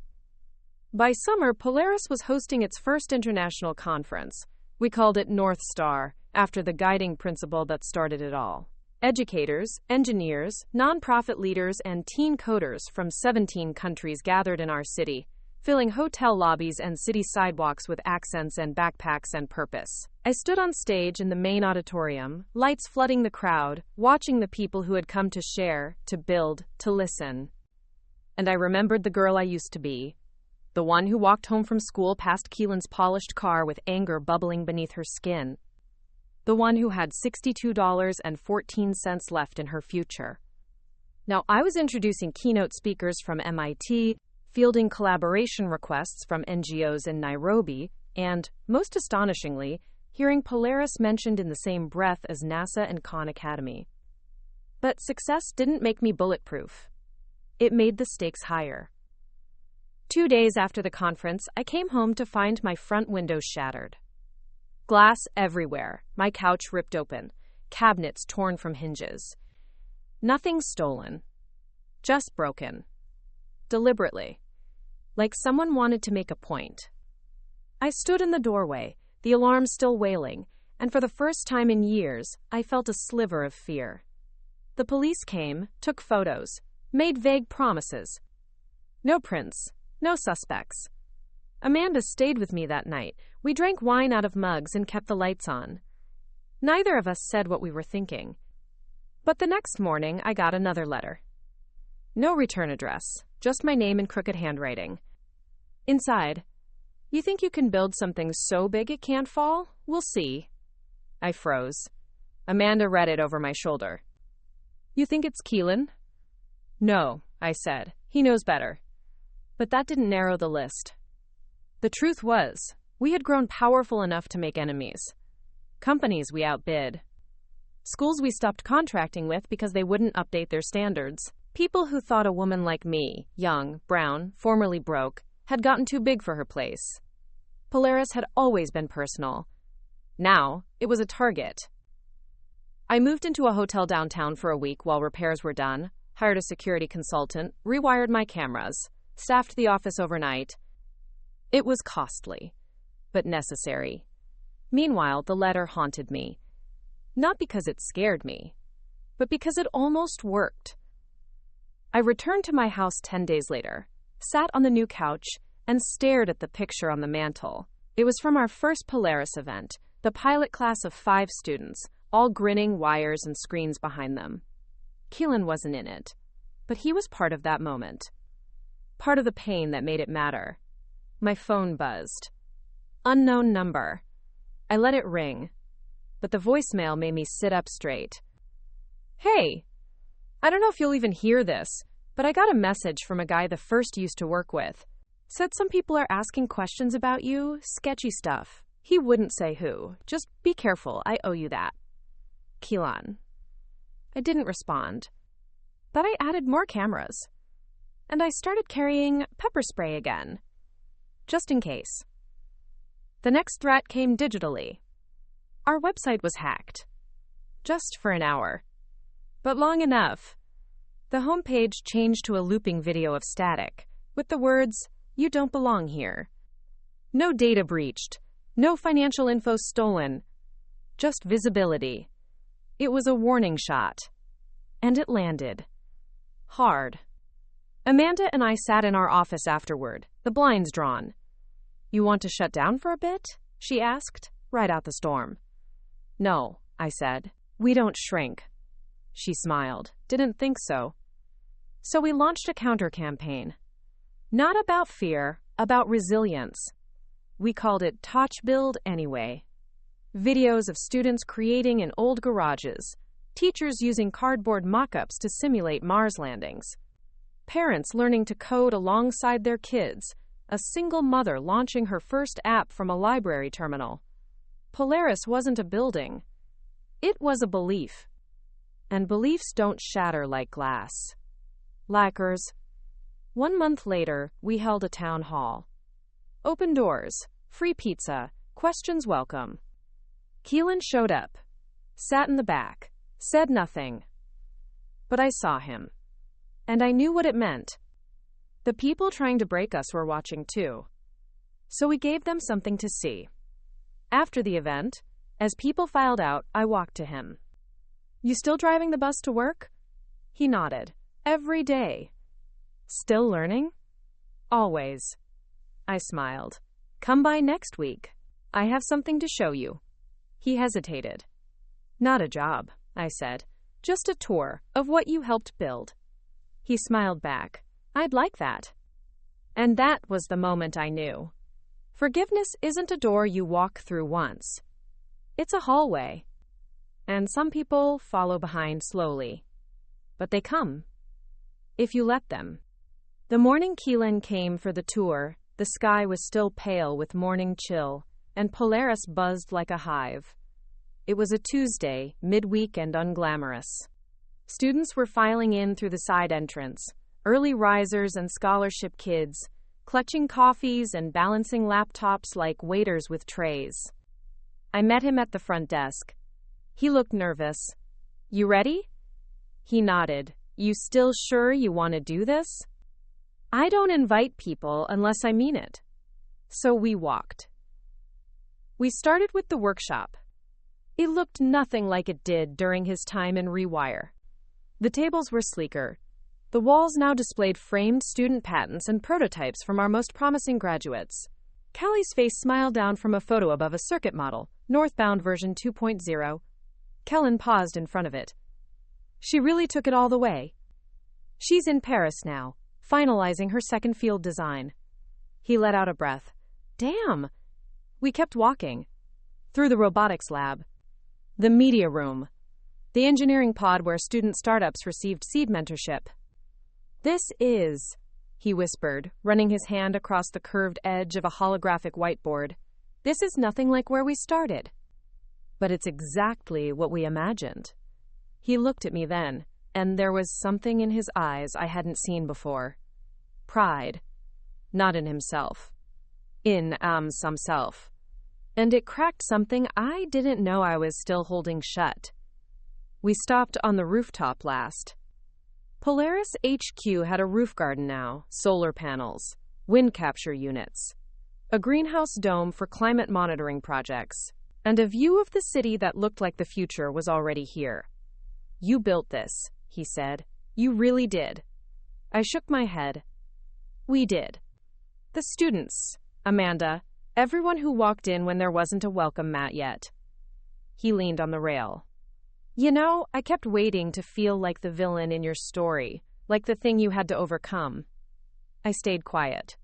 By summer, Polaris was hosting its first international conference. We called it North Star, after the guiding principle that started it all. Educators, engineers, nonprofit leaders, and teen coders from 17 countries gathered in our city, filling hotel lobbies and city sidewalks with accents and backpacks and purpose. I stood on stage in the main auditorium, lights flooding the crowd, watching the people who had come to share, to build, to listen. And I remembered the girl I used to be, the one who walked home from school past Keelan's polished car with anger bubbling beneath her skin. The one who had $62.14 left in her future. Now, I was introducing keynote speakers from MIT, fielding collaboration requests from NGOs in Nairobi, and, most astonishingly, hearing Polaris mentioned in the same breath as NASA and Khan Academy. But success didn't make me bulletproof. It made the stakes higher. 2 days after the conference, I came home to find my front window shattered. Glass everywhere, my couch ripped open, cabinets torn from hinges. Nothing stolen. Just broken. Deliberately. Like someone wanted to make a point. I stood in the doorway, the alarm still wailing, and for the first time in years, I felt a sliver of fear. The police came, took photos, made vague promises. No prints, no suspects. Amanda stayed with me that night. We drank wine out of mugs and kept the lights on. Neither of us said what we were thinking. But the next morning, I got another letter. No return address, just my name in crooked handwriting. Inside, "You think you can build something so big it can't fall? We'll see." I froze. Amanda read it over my shoulder. "You think it's Keelan?" "No," I said. "He knows better." But that didn't narrow the list. The truth was, we had grown powerful enough to make enemies. Companies we outbid. Schools we stopped contracting with because they wouldn't update their standards. People who thought a woman like me, young, brown, formerly broke, had gotten too big for her place. Polaris had always been personal. Now, it was a target. I moved into a hotel downtown for a week while repairs were done, hired a security consultant, rewired my cameras, staffed the office overnight. It was costly, but necessary. Meanwhile, the letter haunted me. Not because it scared me, but because it almost worked. I returned to my house 10 days later, sat on the new couch, and stared at the picture on the mantel. It was from our first Polaris event, the pilot class of 5 students, all grinning, wires and screens behind them. Keelan wasn't in it, but he was part of that moment. Part of the pain that made it matter. My phone buzzed. Unknown number. I let it ring, but the voicemail made me sit up straight. "Hey, I don't know if you'll even hear this, but I got a message from a guy the first used to work with. Said some people are asking questions about you, sketchy stuff. He wouldn't say who. Just be careful, I owe you that. Keelan." I didn't respond, but I added more cameras. And I started carrying pepper spray again, just in case. The next threat came digitally. Our website was hacked. Just for an hour. But long enough. The homepage changed to a looping video of static, with the words, "You don't belong here." No data breached. No financial info stolen. Just visibility. It was a warning shot. And it landed. Hard. Amanda and I sat in our office afterward, the blinds drawn. "You want to shut down for a bit?" she asked, ride out the storm. "No," I said. "We don't shrink." She smiled. Didn't think so. So we launched a counter-campaign. Not about fear, about resilience. We called it Touch Build Anyway. Videos of students creating in old garages, teachers using cardboard mock-ups to simulate Mars landings, parents learning to code alongside their kids, a single mother launching her first app from a library terminal. Polaris wasn't a building. It was a belief. And beliefs don't shatter like glass. Lacquers. 1 month later, we held a town hall. Open doors, free pizza, questions welcome. Keelan showed up, sat in the back, said nothing. But I saw him. And I knew what it meant. The people trying to break us were watching too. So we gave them something to see. After the event, as people filed out, I walked to him. "You still driving the bus to work?" He nodded. "Every day." "Still learning?" "Always." I smiled. "Come by next week. I have something to show you." He hesitated. "Not a job," I said. "Just a tour of what you helped build." He smiled back. "I'd like that." And that was the moment I knew. Forgiveness isn't a door you walk through once. It's a hallway. And some people follow behind slowly. But they come. If you let them. The morning Keelan came for the tour, the sky was still pale with morning chill, and Polaris buzzed like a hive. It was a Tuesday, midweek and unglamorous. Students were filing in through the side entrance, early risers and scholarship kids, clutching coffees and balancing laptops like waiters with trays. I met him at the front desk. He looked nervous. "You ready?" He nodded. "You still sure you want to do this?" I don't invite people unless I mean it. So we walked. We started with the workshop. It looked nothing like it did during his time in Rewire. The tables were sleeker. The walls now displayed framed student patents and prototypes from our most promising graduates. Callie's face smiled down from a photo above a circuit model, Northbound version 2.0. Kellen paused in front of it. She really took it all the way. She's in Paris now, finalizing her second field design. He let out a breath. Damn! We kept walking. Through the robotics lab. The media room. The engineering pod where student startups received seed mentorship. This is, he whispered, running his hand across the curved edge of a holographic whiteboard. This is nothing like where we started. But it's exactly what we imagined. He looked at me then, and there was something in his eyes I hadn't seen before. Pride. Not in himself. In some self. And it cracked something I didn't know I was still holding shut. We stopped on the rooftop last. Polaris HQ had a roof garden now, solar panels, wind capture units, a greenhouse dome for climate monitoring projects, and a view of the city that looked like the future was already here. You built this, he said. You really did. I shook my head. We did. The students, Amanda, everyone who walked in when there wasn't a welcome mat yet. He leaned on the rail. You know, I kept waiting to feel like the villain in your story, like the thing you had to overcome. I stayed quiet.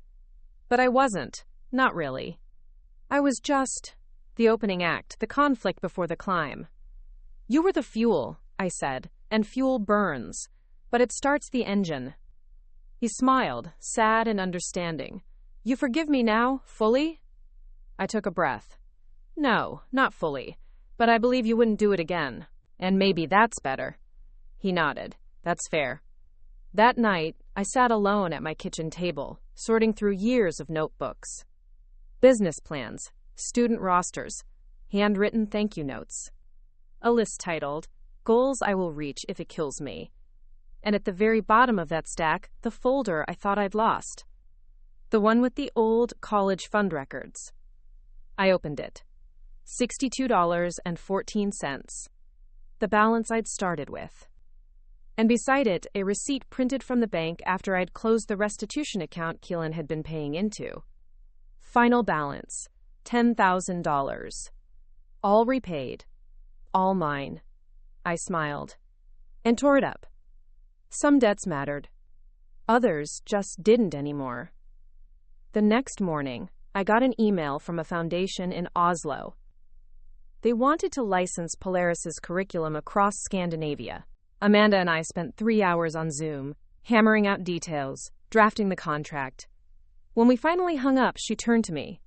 But I wasn't, not really. I was just the opening act, the conflict before the climb. You were the fuel, I said, and fuel burns, but it starts the engine. He smiled, sad and understanding. You forgive me now, fully? I took a breath. No, not fully, but I believe you wouldn't do it again. And maybe that's better. He nodded. That's fair. That night, I sat alone at my kitchen table, sorting through years of notebooks. Business plans, student rosters, handwritten thank you notes. A list titled, Goals I Will Reach If It Kills Me. And at the very bottom of that stack, the folder I thought I'd lost. The one with the old college fund records. I opened it. $62.14. The balance I'd started with. And beside it, a receipt printed from the bank after I'd closed the restitution account Keelan had been paying into. Final balance, $10,000. All repaid. All mine. I smiled. And tore it up. Some debts mattered. Others just didn't anymore. The next morning, I got an email from a foundation in Oslo. They wanted to license Polaris's curriculum across Scandinavia. Amanda and I spent 3 hours on Zoom, hammering out details, drafting the contract. When we finally hung up, she turned to me.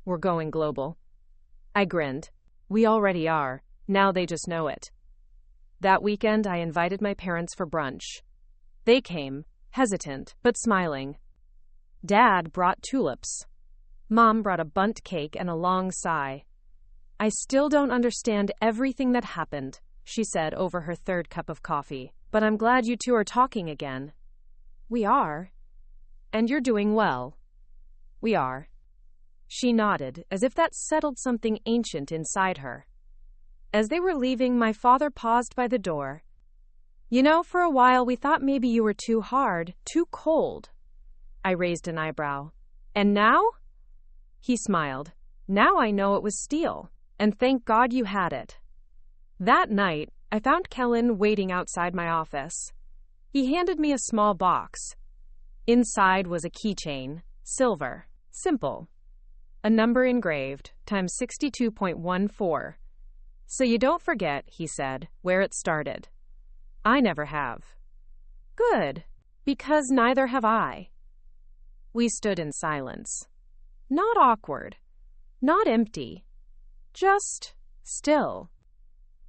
We're going global. I grinned. We already are. Now they just know it. That weekend, I invited my parents for brunch. They came, hesitant, but smiling. Dad brought tulips. Mom brought a bundt cake and a long sigh. I still don't understand everything that happened, she said over her third cup of coffee, but I'm glad you two are talking again. We are. And you're doing well. We are. She nodded, as if that settled something ancient inside her. As they were leaving, my father paused by the door. You know, for a while we thought maybe you were too hard, too cold. I raised an eyebrow. And now? He smiled. Now I know it was steel. And thank God you had it. That night, I found Kellen waiting outside my office. He handed me a small box. Inside was a keychain, silver, simple. A number engraved, times 62.14. So you don't forget, he said, where it started. I never have. Good, because neither have I. We stood in silence. Not awkward, not empty. Just still.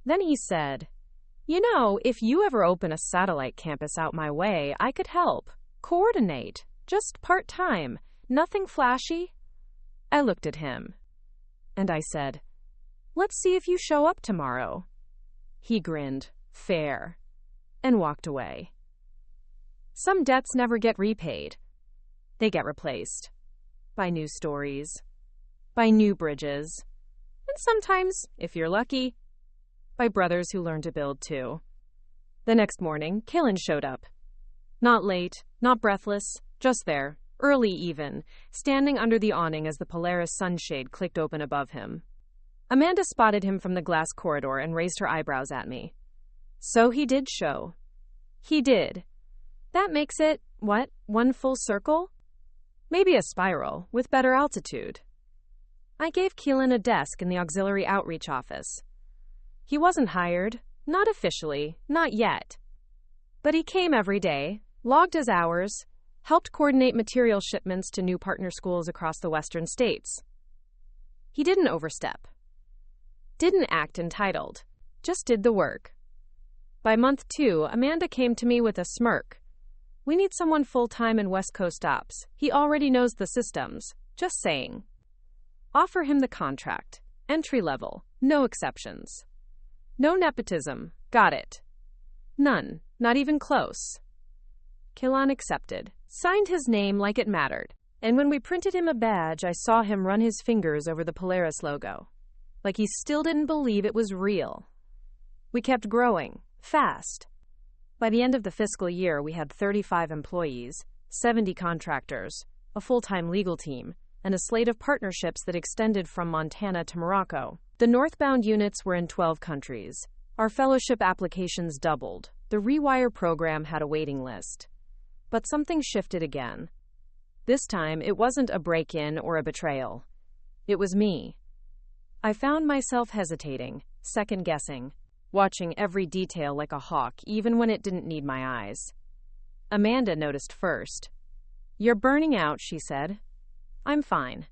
Then he said, You know, if you ever open a satellite campus out my way, I could help. Coordinate. Just part-time. Nothing flashy. I looked at him. And I said, Let's see if you show up tomorrow. He grinned, fair, and walked away. Some debts never get repaid. They get replaced. By new stories. By new bridges. And sometimes, if you're lucky, by brothers who learned to build too. The next morning, Kaylin showed up. Not late, not breathless, just there, early even, standing under the awning as the Polaris sunshade clicked open above him. Amanda spotted him from the glass corridor and raised her eyebrows at me. So he did show. He did. That makes it, what, one full circle? Maybe a spiral, with better altitude. I gave Keelan a desk in the auxiliary outreach office. He wasn't hired, not officially, not yet. But he came every day, logged his hours, helped coordinate material shipments to new partner schools across the western states. He didn't overstep. Didn't act entitled. Just did the work. By month 2, Amanda came to me with a smirk. We need someone full-time in West Coast ops. He already knows the systems. Just saying. Offer him the contract. Entry level. No exceptions. No nepotism. Got it. None. Not even close. Keelan accepted. Signed his name like it mattered. And when we printed him a badge, I saw him run his fingers over the Polaris logo. Like he still didn't believe it was real. We kept growing. Fast. By the end of the fiscal year, we had 35 employees, 70 contractors, a full-time legal team, and a slate of partnerships that extended from Montana to Morocco. The northbound units were in 12 countries. Our fellowship applications doubled. The Rewire program had a waiting list. But something shifted again. This time, it wasn't a break-in or a betrayal. It was me. I found myself hesitating, second-guessing, watching every detail like a hawk, even when it didn't need my eyes. Amanda noticed first. "You're burning out," she said. "I'm fine.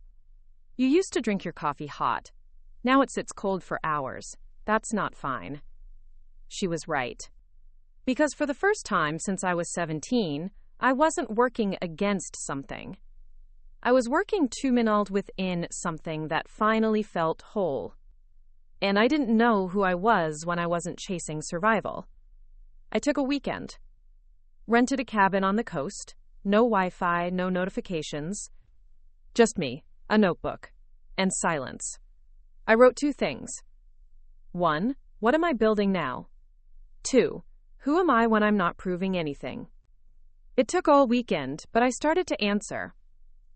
You used to drink your coffee hot. Now it sits cold for hours. That's not fine." She was right. Because for the first time since I was 17, I wasn't working against something. I was working to within something that finally felt whole. And I didn't know who I was when I wasn't chasing survival. I took a weekend. Rented a cabin on the coast. No Wi-Fi, no notifications. Just me, a notebook, and silence. I wrote 2 things. 1, what am I building now? 2, who am I when I'm not proving anything? It took all weekend, but I started to answer.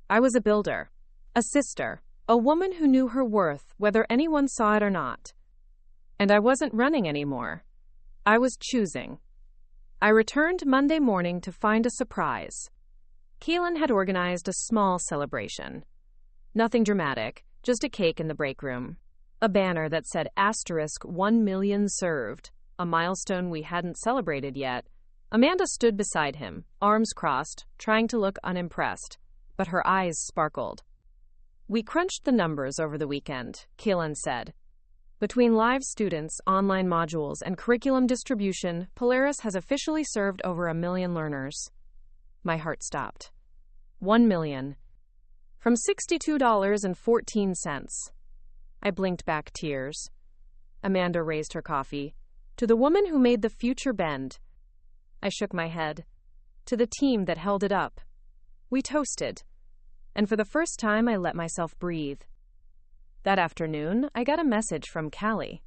I was a builder, a sister, a woman who knew her worth, whether anyone saw it or not. And I wasn't running anymore. I was choosing. I returned Monday morning to find a surprise. Keelan had organized a small celebration. Nothing dramatic, just a cake in the break room. A banner that said *1 million served, a milestone we hadn't celebrated yet. Amanda stood beside him, arms crossed, trying to look unimpressed, but her eyes sparkled. "We crunched the numbers over the weekend," Keelan said. "Between live students, online modules, and curriculum distribution, Polaris has officially served over 1 million learners." My heart stopped. 1 million. From $62.14. I blinked back tears. Amanda raised her coffee. "To the woman who made the future bend." I shook my head. "To the team that held it up." We toasted. And for the first time, I let myself breathe. That afternoon, I got a message from Callie.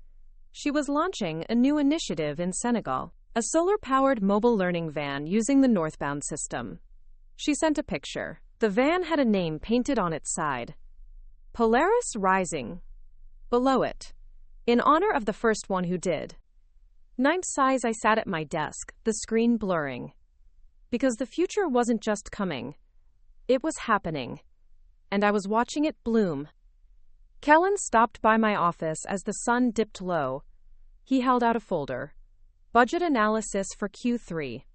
She was launching a new initiative in Senegal, a solar-powered mobile learning van using the northbound system. She sent a picture. The van had a name painted on its side. Polaris Rising. Below it, in honor of the first one who did. Ninth size, I sat at my desk, the screen blurring. Because the future wasn't just coming. It was happening. And I was watching it bloom. Kellen stopped by my office as the sun dipped low. He held out a folder. Budget analysis for Q3.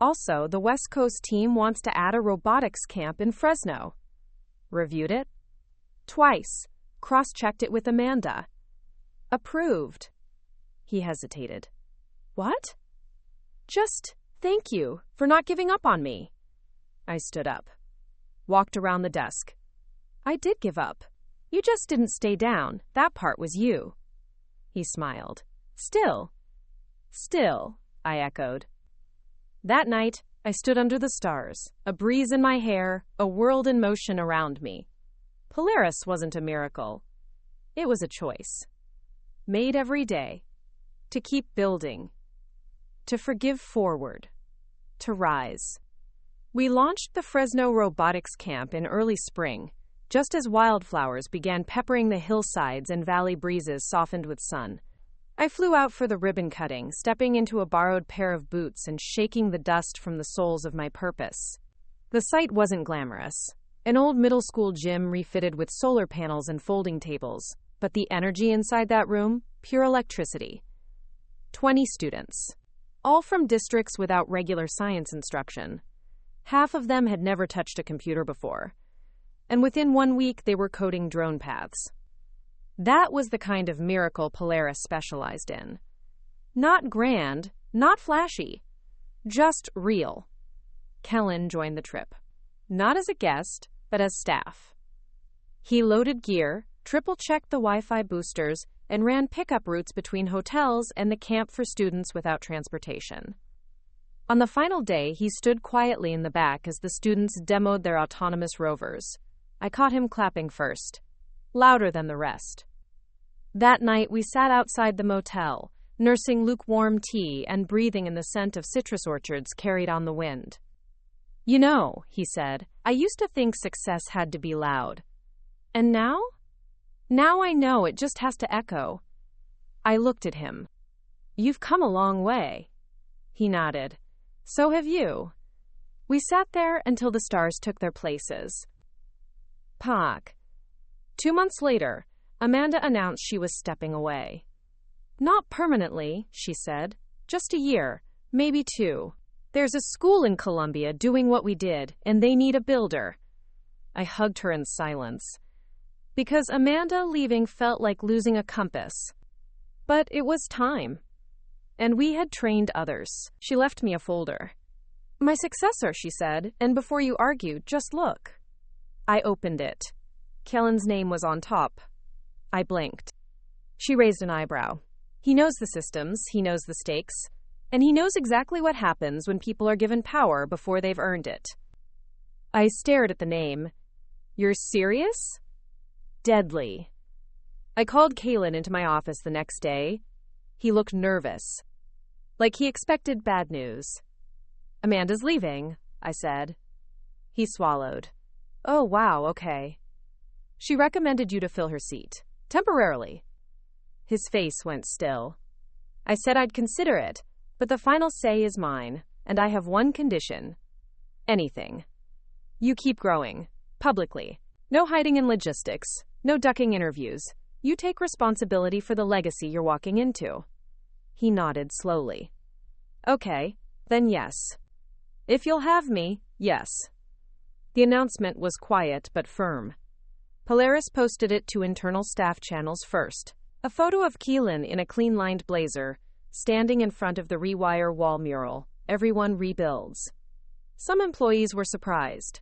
Also, the West Coast team wants to add a robotics camp in Fresno. Reviewed it. Twice. Cross-checked it with Amanda. Approved. He hesitated. What? Just thank you for not giving up on me. I stood up. Walked around the desk. I did give up. You just didn't stay down. That part was you. He smiled. Still, I echoed. That night, I stood under the stars, a breeze in my hair, a world in motion around me. Polaris wasn't a miracle. It was a choice. Made every day. to keep building, to forgive forward, to rise. We launched the Fresno Robotics Camp in early spring, just as wildflowers began peppering the hillsides and valley breezes softened with sun. I flew out for the ribbon cutting, stepping into a borrowed pair of boots and shaking the dust from the soles of my purpose. The sight wasn't glamorous. An old middle school gym refitted with solar panels and folding tables, but the energy inside that room, pure electricity. 20 students, all from districts without regular science instruction. Half of them had never touched a computer before, and within 1 week they were coding drone paths. That was the kind of miracle Polaris specialized in. Not grand, not flashy, just real. Kellen joined the trip, not as a guest, but as staff. He loaded gear, triple-checked the Wi-Fi boosters, and ran pickup routes between hotels and the camp for students without transportation. On the final day, he stood quietly in the back as the students demoed their autonomous rovers. I caught him clapping first, louder than the rest. That night, we sat outside the motel, nursing lukewarm tea and breathing in the scent of citrus orchards carried on the wind. "You know," he said, "I used to think success had to be loud. And now? Now I know it just has to echo." I looked at him. "You've come a long way." He nodded. "So have you." We sat there until the stars took their places. Pak. 2 months later, Amanda announced she was stepping away. "Not permanently," she said. "Just a year, maybe 2. There's a school in Columbia doing what we did, and they need a builder." I hugged her in silence, because Amanda leaving felt like losing a compass. But it was time. And we had trained others. She left me a folder. "My successor," she said, "and before you argue, just look." I opened it. Kellen's name was on top. I blinked. She raised an eyebrow. "He knows the systems, he knows the stakes, and he knows exactly what happens when people are given power before they've earned it." I stared at the name. "You're serious?" Deadly. I called Kalen into my office the next day. He looked nervous, like he expected bad news. "Amanda's leaving," I said. He swallowed. "Oh, wow, okay. She recommended you to fill her seat. Temporarily." His face went still. I said I'd consider it, but the final say is mine, and I have one condition. Anything. You keep growing. Publicly. No hiding in logistics. No ducking interviews. You take responsibility for the legacy you're walking into. He nodded slowly. "Okay, then yes. If you'll have me, yes." The announcement was quiet but firm. Polaris posted it to internal staff channels first. A photo of Keelan in a clean-lined blazer, standing in front of the Rewire wall mural. Everyone rebuilds. Some employees were surprised.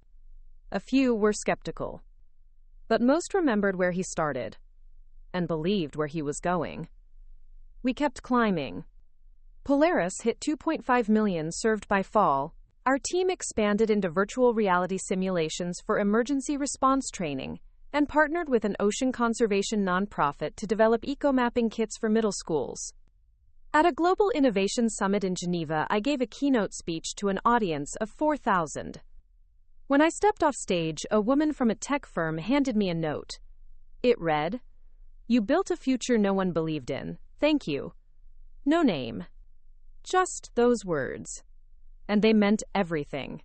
A few were skeptical. But most remembered where he started, and believed where he was going. We kept climbing. Polaris hit 2.5 million served by fall. Our team expanded into virtual reality simulations for emergency response training and partnered with an ocean conservation nonprofit to develop eco-mapping kits for middle schools. At a global innovation summit in Geneva, I gave a keynote speech to an audience of 4,000. When I stepped off stage, a woman from a tech firm handed me a note. It read, "You built a future no one believed in. Thank you." No name. Just those words. And they meant everything.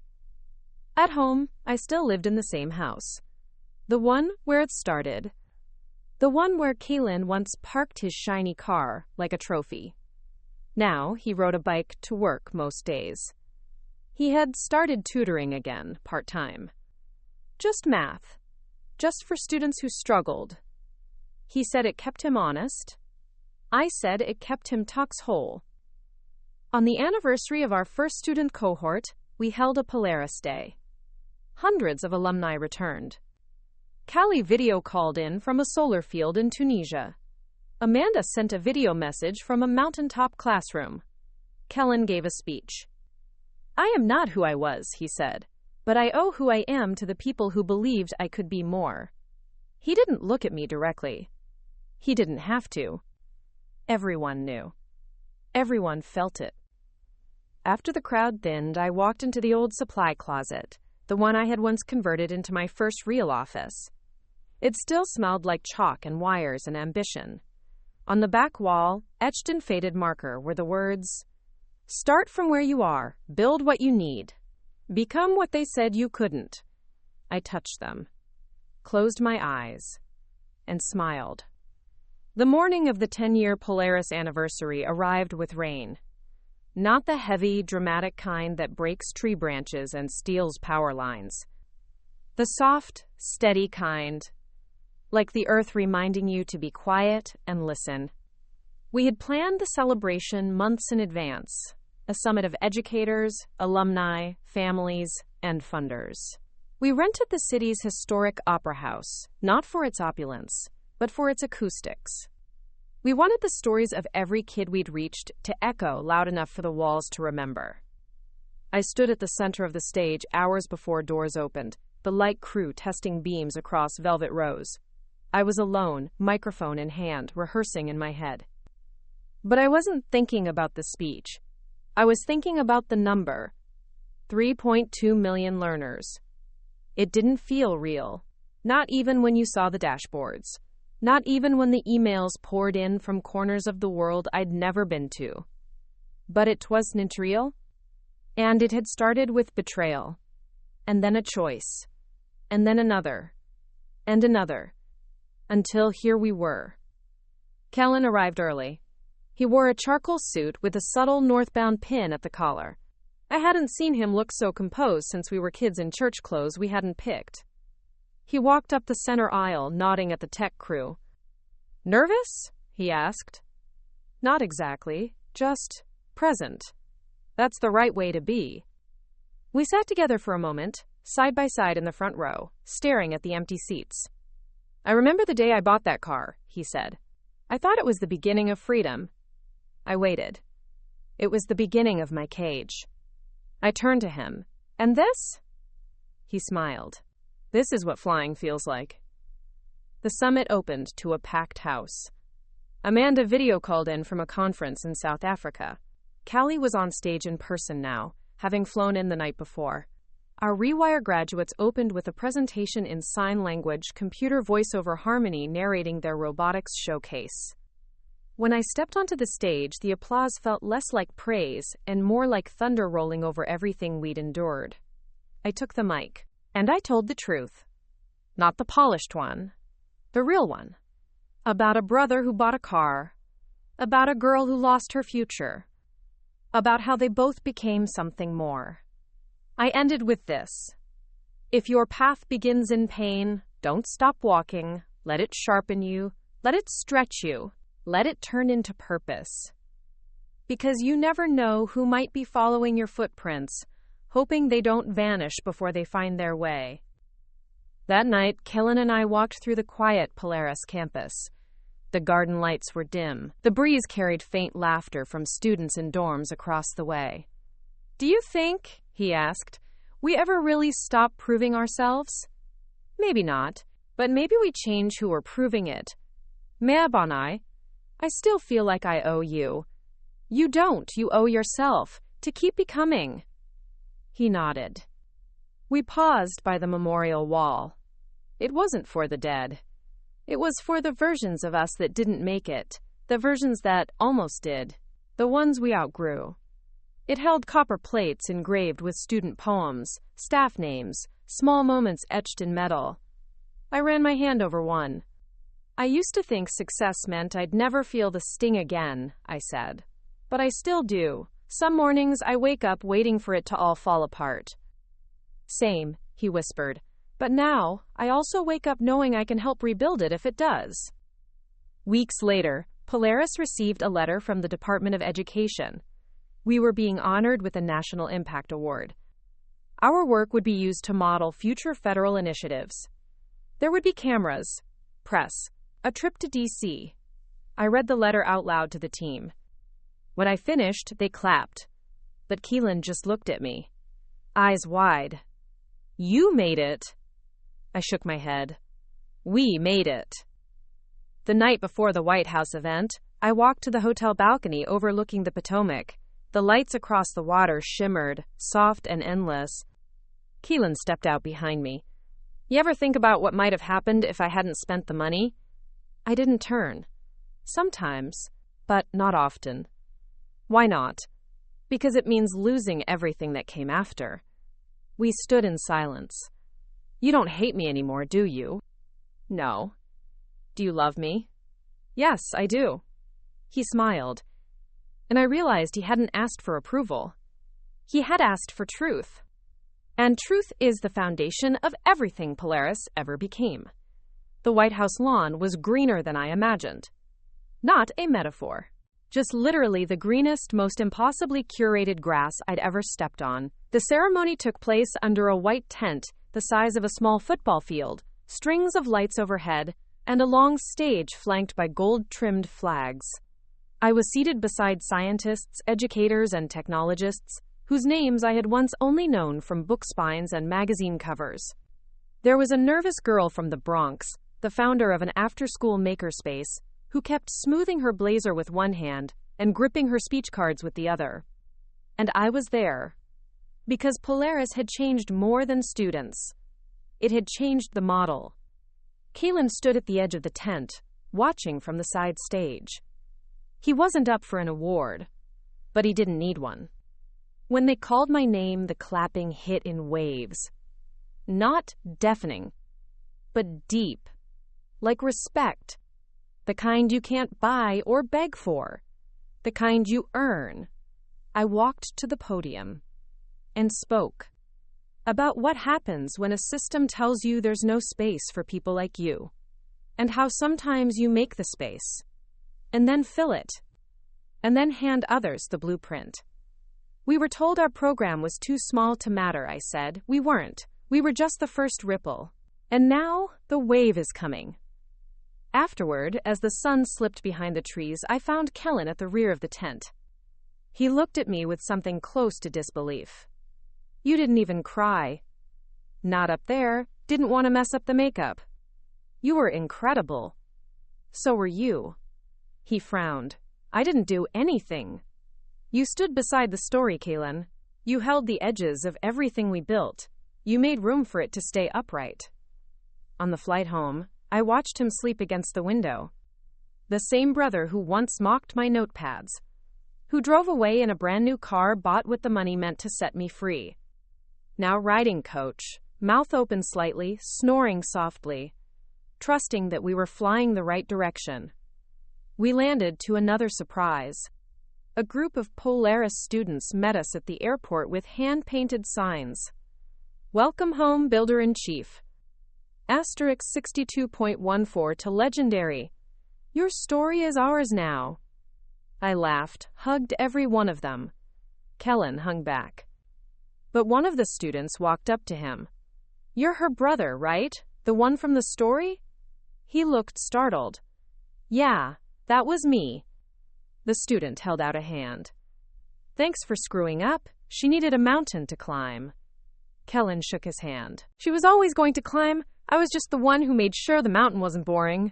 At home, I still lived in the same house. The one where it started. The one where Kalen once parked his shiny car like a trophy. Now, he rode a bike to work most days. He had started tutoring again, part-time. Just math. Just for students who struggled. He said it kept him honest. I said it kept him tucks whole. On the anniversary of our first student cohort, we held a Polaris Day. Hundreds of alumni returned. Callie video called in from a solar field in Tunisia. Amanda sent a video message from a mountaintop classroom. Kellen gave a speech. "I am not who I was," he said, "but I owe who I am to the people who believed I could be more." He didn't look at me directly. He didn't have to. Everyone knew. Everyone felt it. After the crowd thinned, I walked into the old supply closet, the one I had once converted into my first real office. It still smelled like chalk and wires and ambition. On the back wall, etched in faded marker, were the words, "Start from where you are, build what you need. Become what they said you couldn't." I touched them, closed my eyes, and smiled. The morning of the 10-year Polaris anniversary arrived with rain. Not the heavy, dramatic kind that breaks tree branches and steals power lines. The soft, steady kind, like the earth reminding you to be quiet and listen. We had planned the celebration months in advance, a summit of educators, alumni, families, and funders. We rented the city's historic opera house, not for its opulence, but for its acoustics. We wanted the stories of every kid we'd reached to echo loud enough for the walls to remember. I stood at the center of the stage hours before doors opened, the light crew testing beams across velvet rows. I was alone, microphone in hand, rehearsing in my head. But I wasn't thinking about the speech. I was thinking about the number. 3.2 million learners. It didn't feel real. Not even when you saw the dashboards. Not even when the emails poured in from corners of the world I'd never been to. But it wasn't real. And it had started with betrayal. And then a choice. And then another. And another. Until here we were. Kellen arrived early. He wore a charcoal suit with a subtle northbound pin at the collar. I hadn't seen him look so composed since we were kids in church clothes we hadn't picked. He walked up the center aisle, nodding at the tech crew. "Nervous?" he asked. "Not exactly, just present. That's the right way to be." We sat together for a moment, side by side in the front row, staring at the empty seats. "I remember the day I bought that car," he said. "I thought it was the beginning of freedom." I waited. It was the beginning of my cage. I turned to him. "And this?" He smiled. "This is what flying feels like." The summit opened to a packed house. Amanda video called in from a conference in South Africa. Callie was on stage in person now, having flown in the night before. Our Rewire graduates opened with a presentation in sign language, computer voice-over harmony narrating their robotics showcase. When I stepped onto the stage, the applause felt less like praise and more like thunder rolling over everything we'd endured. I took the mic, and I told the truth. Not the polished one, the real one. About a brother who bought a car. About a girl who lost her future. About how they both became something more. I ended with this. If your path begins in pain, don't stop walking. Let it sharpen you. Let it stretch you. Let it turn into purpose. Because you never know who might be following your footprints, hoping they don't vanish before they find their way. That night, Kellen and I walked through the quiet Polaris campus. The garden lights were dim. The breeze carried faint laughter from students in dorms across the way. "Do you think," he asked, "we ever really stop proving ourselves?" Maybe not, but maybe we change who we're proving it. Meabonai, I still feel like I owe you. You don't, you owe yourself, to keep becoming. He nodded. We paused by the memorial wall. It wasn't for the dead. It was for the versions of us that didn't make it, the versions that almost did, the ones we outgrew. It held copper plates engraved with student poems, staff names, small moments etched in metal. I ran my hand over one. "I used to think success meant I'd never feel the sting again," I said. "But I still do. Some mornings I wake up waiting for it to all fall apart." "Same," he whispered. "But now, I also wake up knowing I can help rebuild it if it does." Weeks later, Polaris received a letter from the Department of Education. We were being honored with a National Impact Award. Our work would be used to model future federal initiatives. There would be cameras, press, a trip to D.C. I read the letter out loud to the team. When I finished, they clapped. But Keelan just looked at me, eyes wide. "You made it." I shook my head. "We made it." The night before the White House event, I walked to the hotel balcony overlooking the Potomac. The lights across the water shimmered, soft and endless. Keelan stepped out behind me. You ever think about what might have happened if I hadn't spent the money? I didn't turn. Sometimes, but not often. Why not? Because it means losing everything that came after. We stood in silence. You don't hate me anymore, do you? No. Do you love me? Yes, I do. He smiled, and I realized he hadn't asked for approval. He had asked for truth. And truth is the foundation of everything Polaris ever became. The White House lawn was greener than I imagined. Not a metaphor. Just literally the greenest, most impossibly curated grass I'd ever stepped on. The ceremony took place under a white tent the size of a small football field, strings of lights overhead, and a long stage flanked by gold-trimmed flags. I was seated beside scientists, educators, and technologists, whose names I had once only known from book spines and magazine covers. There was a nervous girl from the Bronx, the founder of an after-school makerspace, who kept smoothing her blazer with one hand and gripping her speech cards with the other. And I was there. Because Polaris had changed more than students. It had changed the model. Keelan stood at the edge of the tent, watching from the side stage. He wasn't up for an award, but he didn't need one. When they called my name, the clapping hit in waves. Not deafening, but deep. Like respect. The kind you can't buy or beg for. The kind you earn. I walked to the podium and spoke about what happens when a system tells you there's no space for people like you, and how sometimes you make the space, and then fill it, and then hand others the blueprint. We were told our program was too small to matter, I said. We weren't. We were just the first ripple. And now, the wave is coming. Afterward, as the sun slipped behind the trees, I found Kellen at the rear of the tent. He looked at me with something close to disbelief. You didn't even cry. Not up there. Didn't want to mess up the makeup. You were incredible. So were you. He frowned. I didn't do anything. You stood beside the story, Kalen. You held the edges of everything we built. You made room for it to stay upright. On the flight home, I watched him sleep against the window. The same brother who once mocked my notepads. Who drove away in a brand new car bought with the money meant to set me free. Now riding coach, mouth open slightly, snoring softly, trusting that we were flying the right direction. We landed to another surprise. A group of Polaris students met us at the airport with hand-painted signs. Welcome home, Builder-in-Chief. Asterisk 62.14 to Legendary. Your story is ours now. I laughed, hugged every one of them. Kellen hung back. But one of the students walked up to him. You're her brother, right? The one from the story? He looked startled. Yeah, that was me. The student held out a hand. Thanks for screwing up. She needed a mountain to climb. Kellen shook his hand. She was always going to climb. I was just the one who made sure the mountain wasn't boring.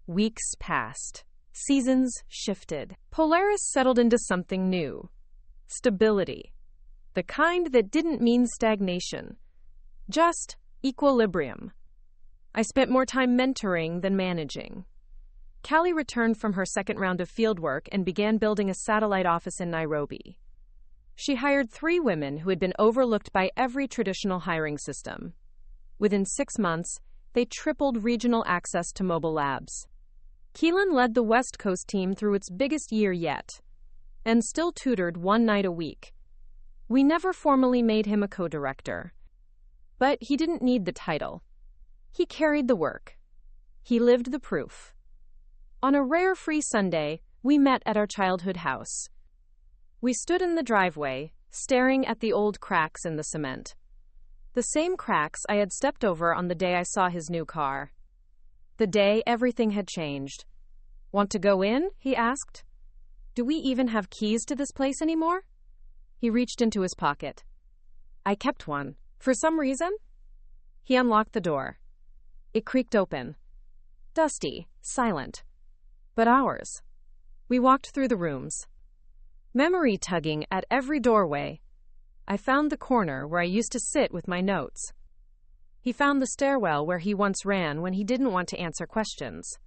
Weeks passed. Seasons shifted. Polaris settled into something new. Stability. The kind that didn't mean stagnation. Just equilibrium. I spent more time mentoring than managing. Callie returned from her second round of fieldwork and began building a satellite office in Nairobi. She hired 3 women who had been overlooked by every traditional hiring system. Within 6 months, they tripled regional access to mobile labs. Keelan led the West Coast team through its biggest year yet, and still tutored 1 night a week. We never formally made him a co-director. But he didn't need the title. He carried the work. He lived the proof. On a rare free Sunday, we met at our childhood house. We stood in the driveway, staring at the old cracks in the cement. The same cracks I had stepped over on the day I saw his new car. The day everything had changed. Want to go in? He asked. Do we even have keys to this place anymore? He reached into his pocket. I kept one. For some reason? He unlocked the door. It creaked open. Dusty, silent. But ours. We walked through the rooms, memory tugging at every doorway. I found the corner where I used to sit with my notes. He found the stairwell where he once ran when he didn't want to answer questions.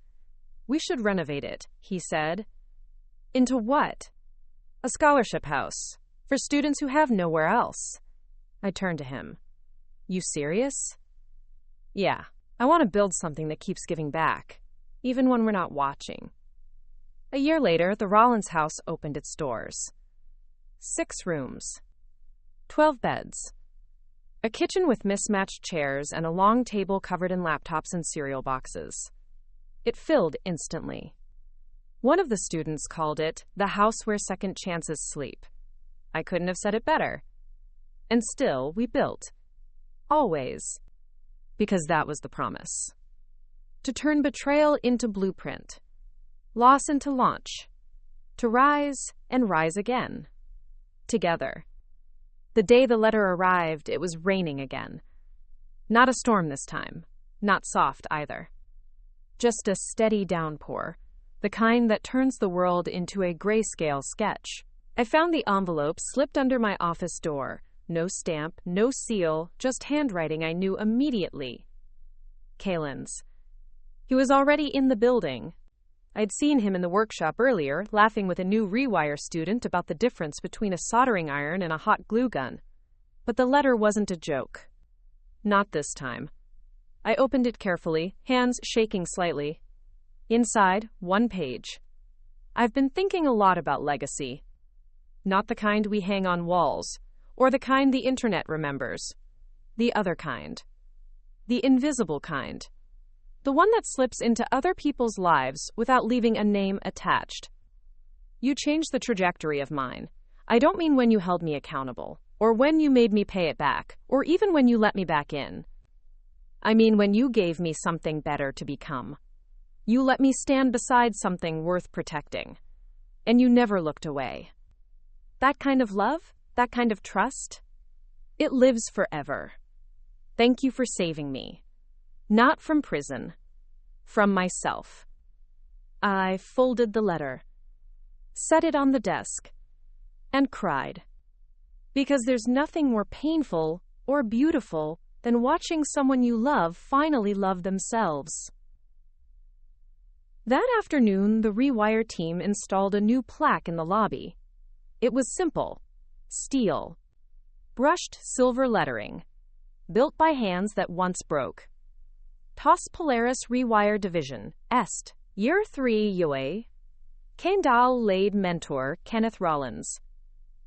We should renovate it, he said. Into what? A scholarship house, for students who have nowhere else. I turned to him. You serious? Yeah, I want to build something that keeps giving back, even when we're not watching. A year later, the Rollins house opened its doors. 6 rooms, 12 beds, a kitchen with mismatched chairs, and a long table covered in laptops and cereal boxes. It filled instantly. One of the students called it the house where second chances sleep. I couldn't have said it better. And still, we built. Always. Because that was the promise. To turn betrayal into blueprint. Loss into launch. To rise and rise again. Together. The day the letter arrived, it was raining again. Not a storm this time. Not soft either. Just a steady downpour. The kind that turns the world into a grayscale sketch. I found the envelope slipped under my office door. No stamp, no seal, just handwriting I knew immediately. Kalen's. He was already in the building. I'd seen him in the workshop earlier, laughing with a new rewire student about the difference between a soldering iron and a hot glue gun. But the letter wasn't a joke. Not this time. I opened it carefully, hands shaking slightly. Inside, 1 page. I've been thinking a lot about legacy. Not the kind we hang on walls, or the kind the internet remembers. The other kind. The invisible kind. The one that slips into other people's lives without leaving a name attached. You changed the trajectory of mine. I don't mean when you held me accountable, or when you made me pay it back, or even when you let me back in. I mean when you gave me something better to become. You let me stand beside something worth protecting. And you never looked away. That kind of love, that kind of trust, it lives forever. Thank you for saving me. Not from prison. From myself. I folded the letter, set it on the desk, and cried. Because there's nothing more painful or beautiful than watching someone you love finally love themselves. That afternoon, the Rewire team installed a new plaque in the lobby. It was simple. Steel. Brushed silver lettering. Built by hands that once broke. TOS Polaris Rewire Division, Est, Year 3 UA. Kendall laid mentor, Kenneth Rollins.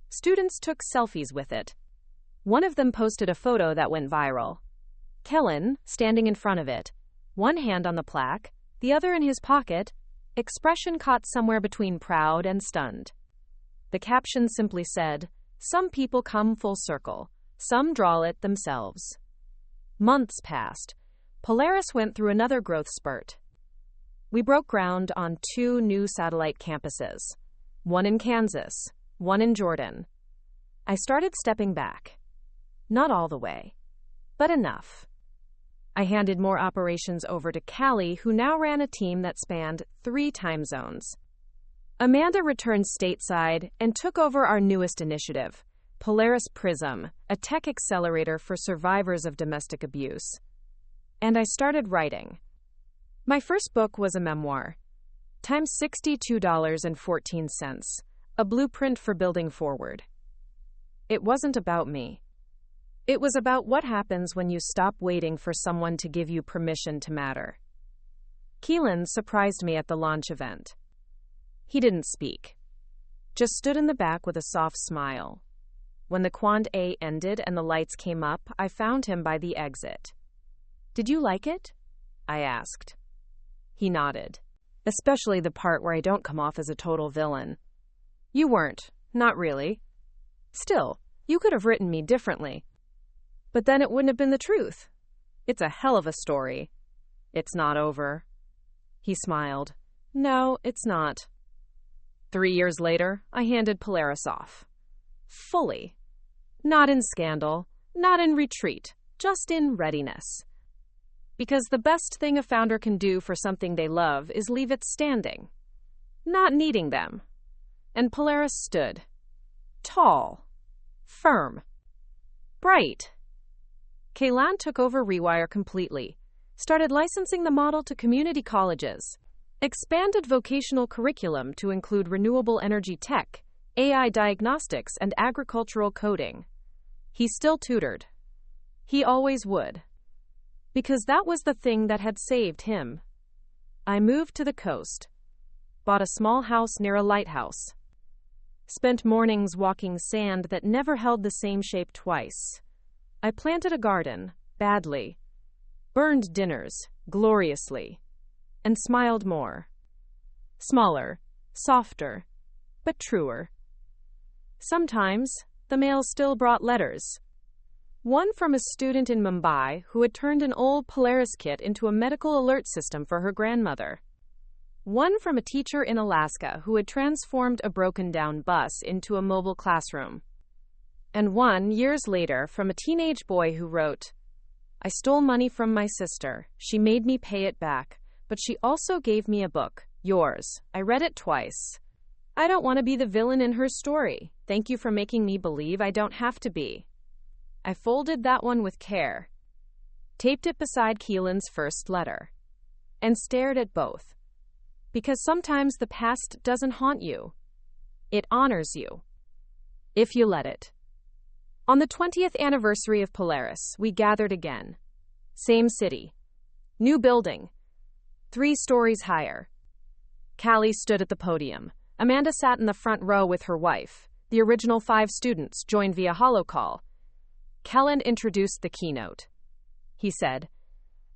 Students took selfies with it. One of them posted a photo that went viral. Kellen, standing in front of it, one hand on the plaque, the other in his pocket, expression caught somewhere between proud and stunned. The caption simply said, "Some people come full circle, some draw it themselves." Months passed. Polaris went through another growth spurt. We broke ground on 2 new satellite campuses, one in Kansas, one in Jordan. I started stepping back. Not all the way, but enough. I handed more operations over to Callie, who now ran a team that spanned 3 time zones. Amanda returned stateside and took over our newest initiative, Polaris Prism, a tech accelerator for survivors of domestic abuse. And I started writing. My first book was a memoir, times $62.14, a blueprint for building forward. It wasn't about me. It was about what happens when you stop waiting for someone to give you permission to matter. Keelan surprised me at the launch event. He didn't speak, just stood in the back with a soft smile. When the Quant A ended and the lights came up, I found him by the exit. "Did you like it?" I asked. He nodded, especially the part where I don't come off as a total villain. "You weren't, not really. Still, you could have written me differently. But then it wouldn't have been the truth. It's a hell of a story. It's not over." He smiled. "No, it's not." 3 years later, I handed Polaris off. Fully. Not in scandal, not in retreat, just in readiness. Because the best thing a founder can do for something they love is leave it standing. not needing them. And Polaris stood. Tall. Firm. Bright. Kaylan took over Rewire completely, started licensing the model to community colleges, expanded vocational curriculum to include renewable energy tech, AI diagnostics, and agricultural coding. He still tutored. He always would. Because that was the thing that had saved him. I moved to the coast, bought a small house near a lighthouse, spent mornings walking sand that never held the same shape twice. I planted a garden, badly, burned dinners, gloriously, and smiled more. Smaller, softer, but truer. Sometimes, the mail still brought letters. One from a student in Mumbai who had turned an old Polaris kit into a medical alert system for her grandmother. One from a teacher in Alaska who had transformed a broken-down bus into a mobile classroom. And one, years later, from a teenage boy who wrote, "I stole money from my sister. She made me pay it back, but she also gave me a book, yours. I read it twice. I don't want to be the villain in her story. Thank you for making me believe I don't have to be." I folded that one with care, taped it beside Keelan's first letter, and stared at both. Because sometimes the past doesn't haunt you. It honors you. If you let it. On the 20th anniversary of Polaris, we gathered again. Same city. New building. 3 stories higher. Callie stood at the podium. Amanda sat in the front row with her wife. The original 5 students joined via holocall. Kellen introduced the keynote. He said,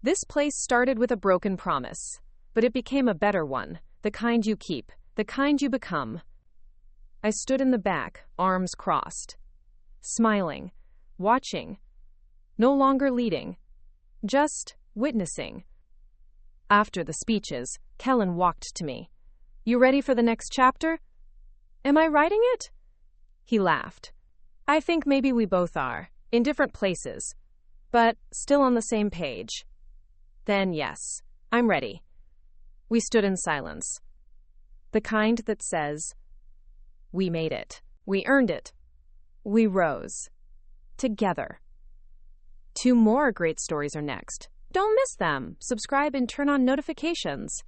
"This place started with a broken promise, but it became a better one, the kind you keep, the kind you become." I stood in the back, arms crossed, smiling, watching, no longer leading, just witnessing. After the speeches, Kellen walked to me. "You ready for the next chapter?" "Am I writing it?" He laughed. "I think maybe we both are, in different places, but still on the same page." "Then yes, I'm ready." We stood in silence. The kind that says, "We made it. We earned it. We rose. Together." 2 more great stories are next. Don't miss them. Subscribe and turn on notifications.